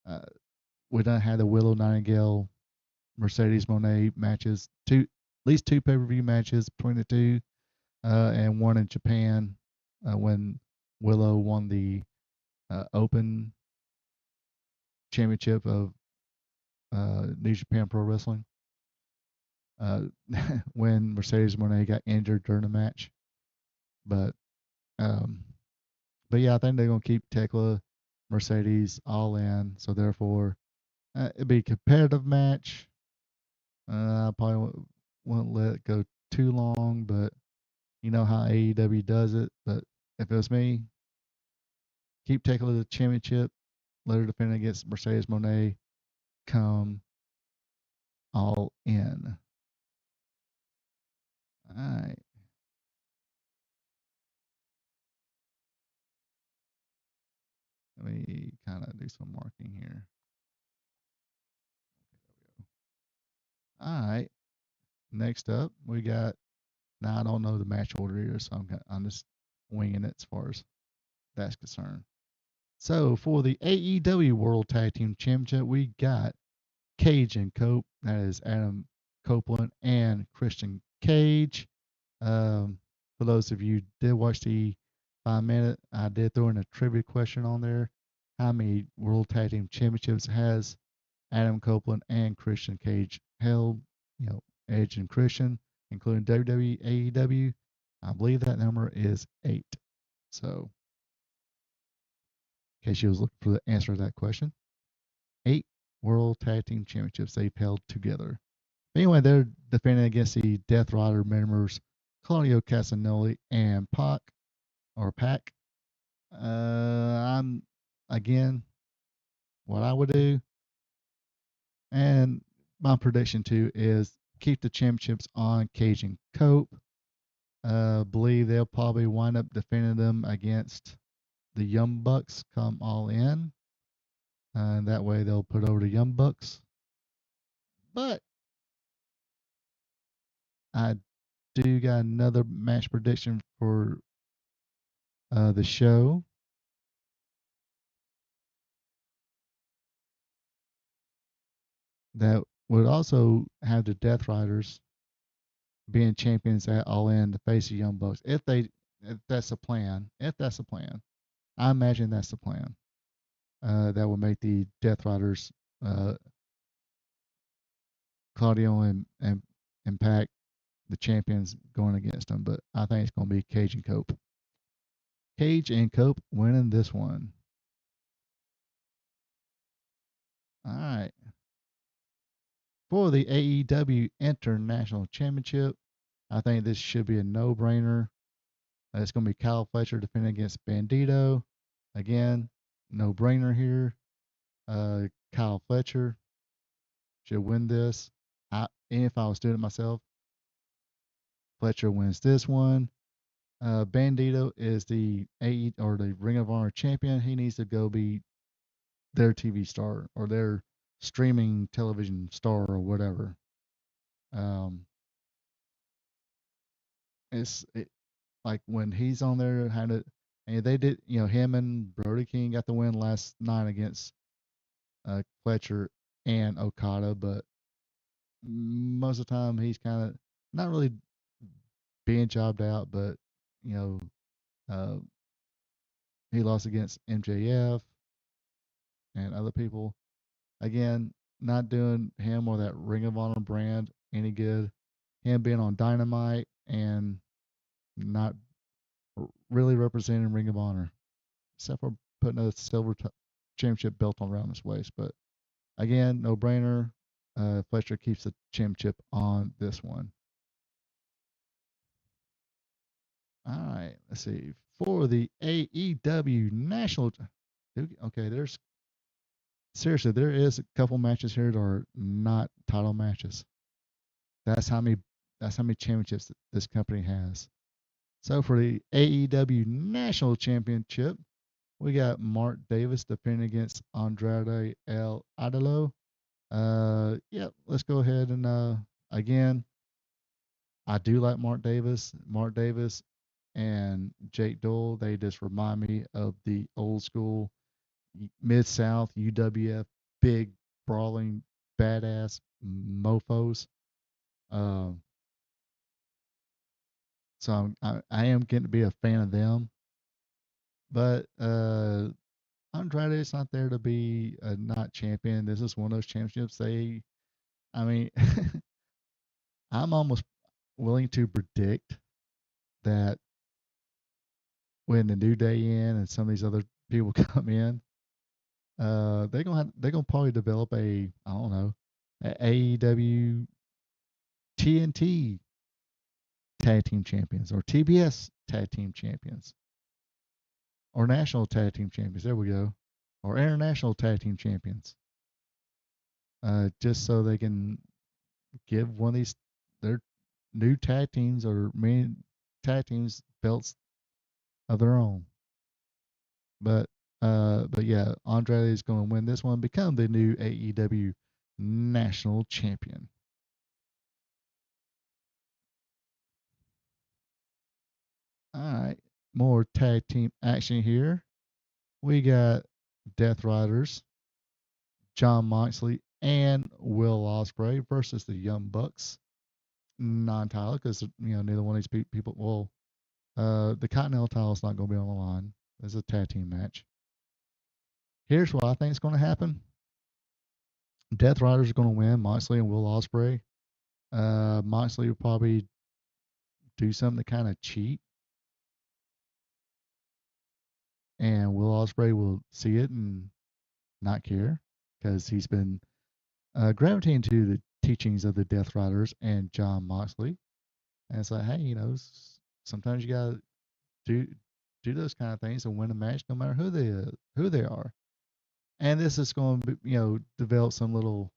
Uh, we done had the Willow Nightingale Mercedes Monet matches, at least two pay per view matches between the two, and one in Japan when Willow won the Open Championship of New Japan Pro Wrestling. Uh, when Mercedes Moné got injured during the match, but um, yeah, I think they're gonna keep Tekla, Mercedes all in. So therefore, it'd be a competitive match. I probably won't let it go too long, but you know how AEW does it. But if it was me, keep Tekla the championship, let her defend against Mercedes Moné, come all in. All right. Let me kind of do some marking here. All right. Next up, we got. Now I don't know the match order here, so I'm just winging it as far as that's concerned. So for the AEW World Tag Team Championship, we got Cage and Cope. That is Adam Copeland and Christian Cage. For those of you who did watch the 5 minute, I did throw in a trivia question on there. How many World Tag Team Championships has Adam Copeland and Christian Cage held? Edge and Christian, including WWE, AEW. I believe that number is 8. So, in case you was looking for the answer to that question, 8 World Tag Team Championships they've held together. Anyway, they're defending against the Death Rider members Claudio Castagnoli and Pac. I'm again what I would do, and my prediction too is keep the championships on Cage and Cope. Believe they'll probably wind up defending them against the Young Bucks come all in. And that way they'll put over the Young Bucks. But I do got another match prediction for the show. That would also have the Death Riders being champions at All In to face the Young Bucks. If that's the plan, I imagine that's the plan. That would make the Death Riders, Claudio and Pac, the champions going against them. But I think it's going to be Cage and Cope. Cage and Cope winning this one. All right. For the AEW International Championship, I think this should be a no-brainer. It's going to be Kyle Fletcher defending against Bandito. Again, no-brainer here. Kyle Fletcher should win this. And if I was doing it myself, Fletcher wins this one. Bandito is the the Ring of Honor champion. He needs to go be their TV star or their streaming television star or whatever. Like when he's on there, and they did, him and Brody King got the win last night against Fletcher and Okada, but most of the time he's kind of not really being jobbed out, but you know, uh, he lost against MJF and other people. Again, not doing him or that Ring of Honor brand any good. Him being on Dynamite and not really representing Ring of Honor, except for putting a silver championship belt around his waist. But again, no brainer. Fletcher keeps the championship on this one. All right, let's see. For the AEW National, okay, there is a couple matches here that are not title matches. That's how many championships this company has. So for the AEW National Championship, we got Mark Davis defending against Andrade El Idolo. Let's go ahead and again, I do like Mark Davis. Mark Davis and Jake Dole, they just remind me of the old school Mid-South UWF big brawling badass mofos. So I am getting to be a fan of them. But Andrade's not there to be a not champion. This is one of those championships. I mean, I'm almost willing to predict that when the New Day in and some of these other people come in, they're gonna probably develop I don't know, a AEW TNT tag team champions or TBS tag team champions or national tag team champions. There we go, or international tag team champions. Just so they can give one of these their new tag teams or main tag teams belts of their own. But yeah, Andrade is going to win this one, become the new AEW national champion. All right, more tag team action here. We got Death Riders, John Moxley and Will Ospreay versus the Young Bucks. Non-title because neither one of these people. Well, the Continental title is not going to be on the line. It's a tag team match. Here's what I think is going to happen. Death Riders are going to win. Moxley and Will Ospreay. Moxley will probably do something to kind of cheat, and Will Ospreay will see it and not care because he's been gravitating to the teachings of the Death Riders and John Moxley. And it's like, hey, sometimes you gotta do those kind of things and win a match, no matter who they are. And this is going to develop some little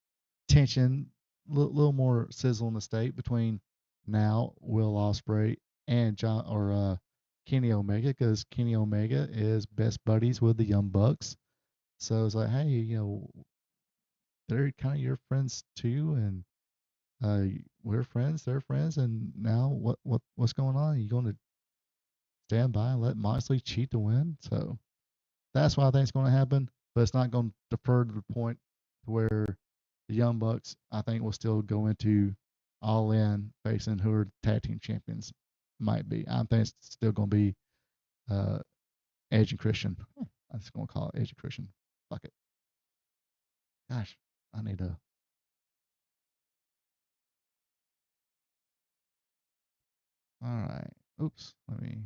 tension, little more sizzle in the state between now Will Ospreay and John or Kenny Omega, because Kenny Omega is best buddies with the Young Bucks. So it's like, hey, they're kind of your friends too, and we're friends, they're friends, and now what's going on? Are you going to stand by and let Moxley cheat to win? So that's what I think is going to happen, but it's not going to defer to the point where the Young Bucks, I think, will still go into All In facing who are tag team champions might be. I think it's still going to be uh, Edge and Christian. I'm just going to call it Edge and Christian. Fuck it. Gosh, I need to. All right. Oops. Let me.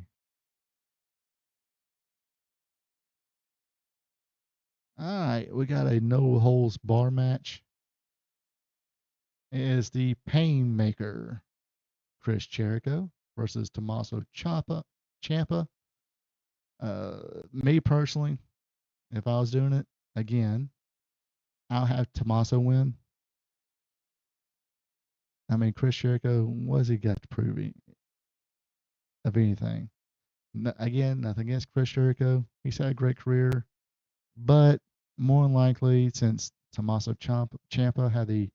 All right. We got a no holds bar match. It is the Painmaker, Chris Jericho versus Tommaso Ciampa. Me personally, if I was doing it again, I'll have Tommaso win. I mean, Chris Jericho, what has he got to prove of anything? Again, nothing against Chris Jericho. He's had a great career, but more than likely, since Tommaso Ciampa had the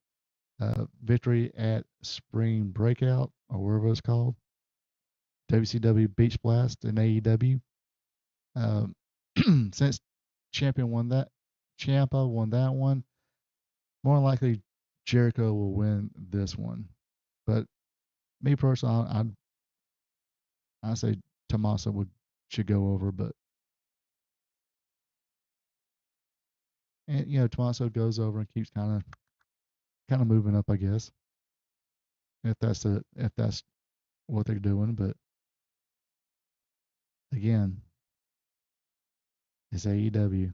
victory at Spring Breakout or wherever it's called, WCW Beach Blast and AEW, um, since Ciampa won that one, more than likely Jericho will win this one. But me personally, I say Tommaso should go over, but and Tommaso goes over and keeps kind of moving up, I guess. If that's what they're doing, but again, it's AEW.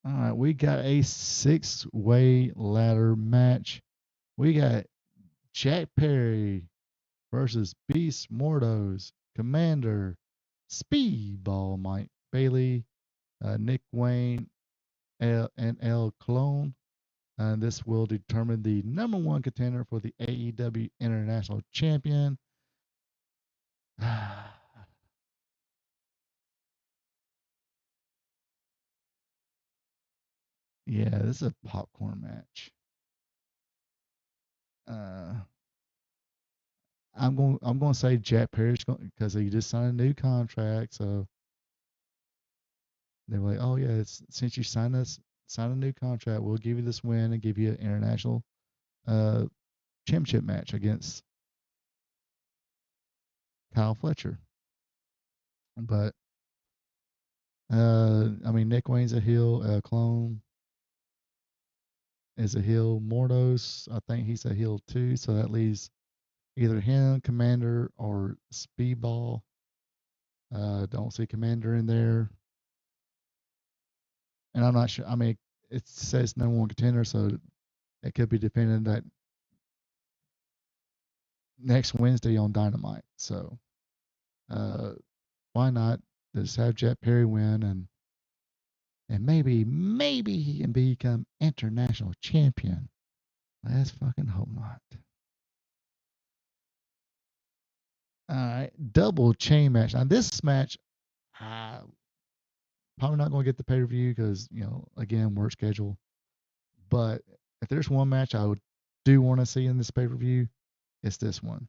All right, we got a 6-way ladder match. We got Jack Perry versus Beast Mordos, Commander, Speedball Mike Bailey, Nick Wayne, and El Clone. And this will determine the number one contender for the AEW International Champion. Yeah, this is a popcorn match. Uh, I'm going to say Jack Perry's going because he just signed a new contract. So they were like, oh yeah, since you signed a new contract, we'll give you this win and give you an international uh, championship match against Kyle Fletcher. But I mean, Nick Wayne's a heel. Clone is a heel. Mordos, I think he's a heel too. So that leaves either him, Commander, or Speedball. Don't see Commander in there. And I'm not sure. I mean, it says number one contender, so it could be defended that next Wednesday on Dynamite. So why not just have Jet Perry win and maybe he can become international champion. Let's fucking hope not. All right, double chain match. Now this match, probably not going to get the pay per view because again work schedule. But if there's one match I do want to see in this pay per view, it's this one.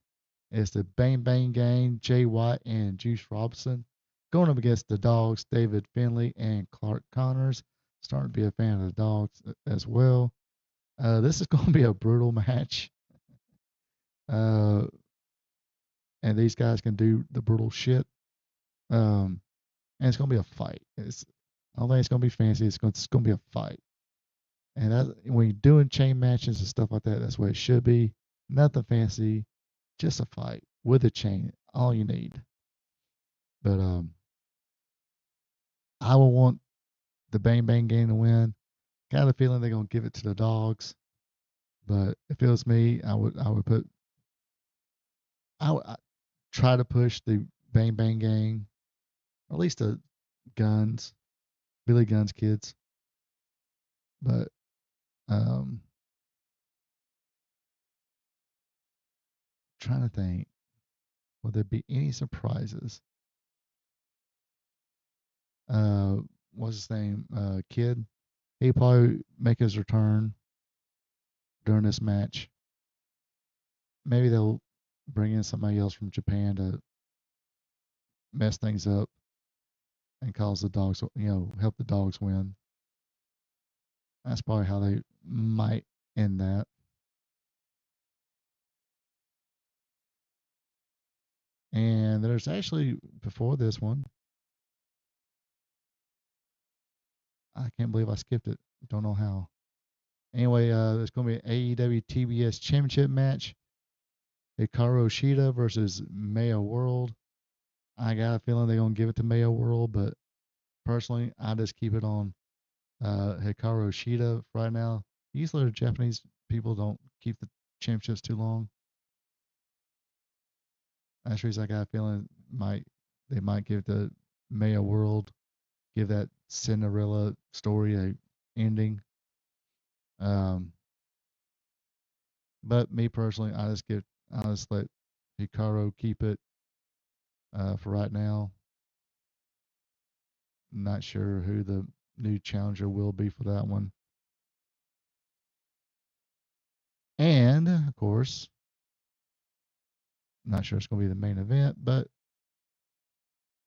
It's the Bang Bang Gang, Jay White and Juice Robinson going up against the Dogs, David Finlay and Clark Connors. Starting to be a fan of the Dogs as well. This is going to be a brutal match. And these guys can do the brutal shit. And it's going to be a fight. I don't think it's going to be fancy. It's going to be a fight. And when you're doing chain matches and stuff like that, that's what it should be. Nothing fancy, just a fight with a chain. All you need. But I will want the Bang Bang Gang to win. Got a feeling they're gonna give it to the Dogs. But if it was me, I would try to push the Bang Bang Gang, or at least the Guns, Billy Guns kids. But trying to think, will there be any surprises? What's his name? Kid. He'll probably make his return during this match. Maybe they'll bring in somebody else from Japan to mess things up and cause the Dogs, help the Dogs win. That's probably how they might end that. And there's actually, before this one, I can't believe I skipped it. Don't know how. Anyway, there's going to be an AEW TBS Championship match. Hikaru Shida versus Mayo World. I got a feeling they're going to give it to Mayo World, but personally, I just keep it on Hikaru Shida right now. Usually the Japanese people don't keep the championships too long. That's the reason I got a feeling they might give the Mayo World, give that Cinderella story a ending. But me personally, I just let Hikaru keep it for right now. Not sure who the new challenger will be for that one. And of course, not sure it's going to be the main event, but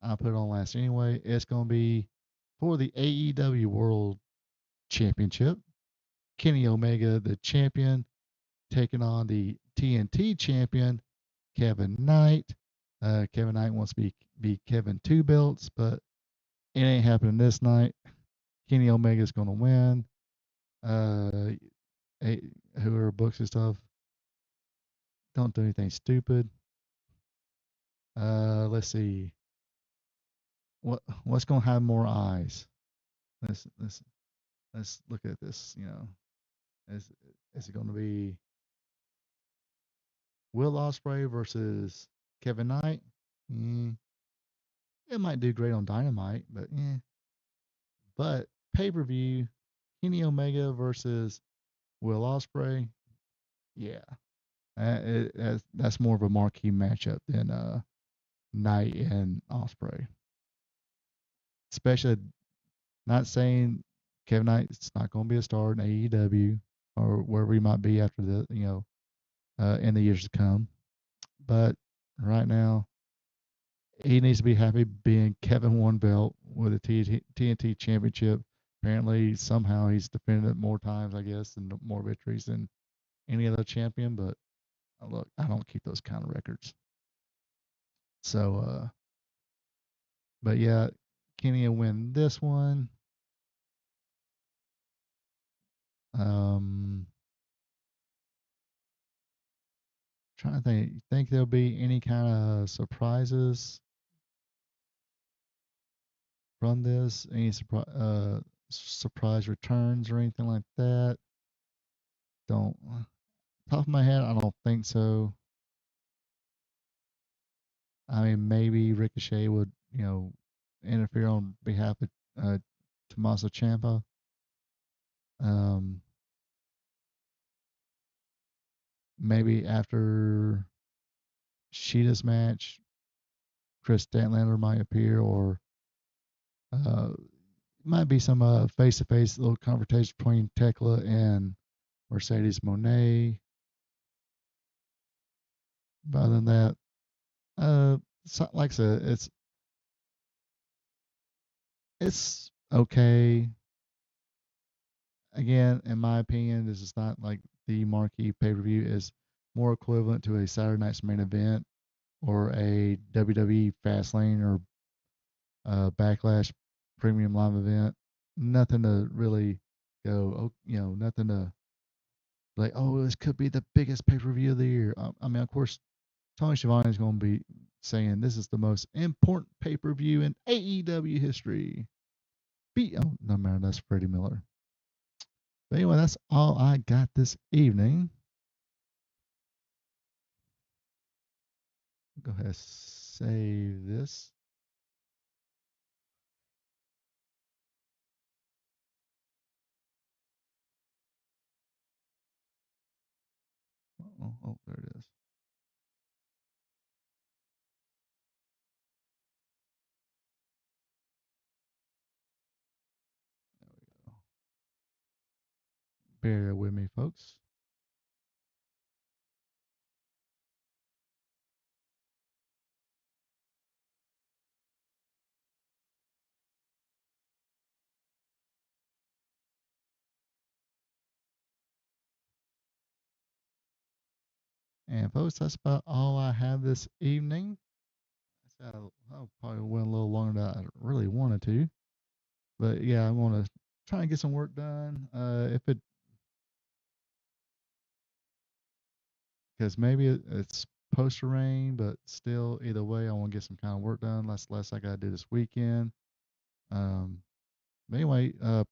I'll put it on last anyway. It's going to be for the AEW World Championship. Kenny Omega, the champion, taking on the TNT champion, Kevin Knight. Kevin Knight wants to be Kevin Two Belts, but it ain't happening this night. Kenny Omega's going to win. Whoever books his stuff, don't do anything stupid. Let's see. What's going to have more eyes? Let's look at this. Is it going to be Will Ospreay versus Kevin Knight? It might do great on Dynamite, but But pay-per-view, Kenny Omega versus Will Ospreay, yeah, that's more of a marquee matchup than Knight and Ospreay. Especially, not saying Kevin Knight's not going to be a star in AEW or wherever he might be after in the years to come, but right now he needs to be happy being Kevin One Belt with a TNT Championship. Apparently, somehow he's defended it more times, I guess, and more victories than any other champion. But look, I don't keep those kind of records. So, but yeah, Kenny will win this one. Trying to think there'll be any kind of surprises from this? Any surprise returns or anything like that? Don't top of my head, I don't think so. I mean, maybe Ricochet would, interfere on behalf of Tommaso Ciampa. Maybe after Sheeta's match, Chris Statlander might appear, or might be some face-to-face little confrontation between Tekla and Mercedes Moné. But other than that, like I said, it's okay. Again, in my opinion, this is not like the marquee pay-per-view. Is more equivalent to a Saturday Night's Main Event or a WWE Fastlane or Backlash Premium Live event. Nothing to really go, nothing to like, oh, this could be the biggest pay-per-view of the year. I mean, of course, Tony Schiavone is going to be saying this is the most important pay-per-view in AEW history. Oh, no matter, that's Freddie Miller. But anyway, that's all I got this evening. Go ahead and save this. Oh, there it is. There we go. Bear with me, folks. And folks, that's about all I have this evening. I probably went a little longer than I really wanted to. But yeah, I want to try and get some work done. Because maybe it's supposed to rain, but still, either way, I want to get some kind of work done. That's less I got to do this weekend. But anyway,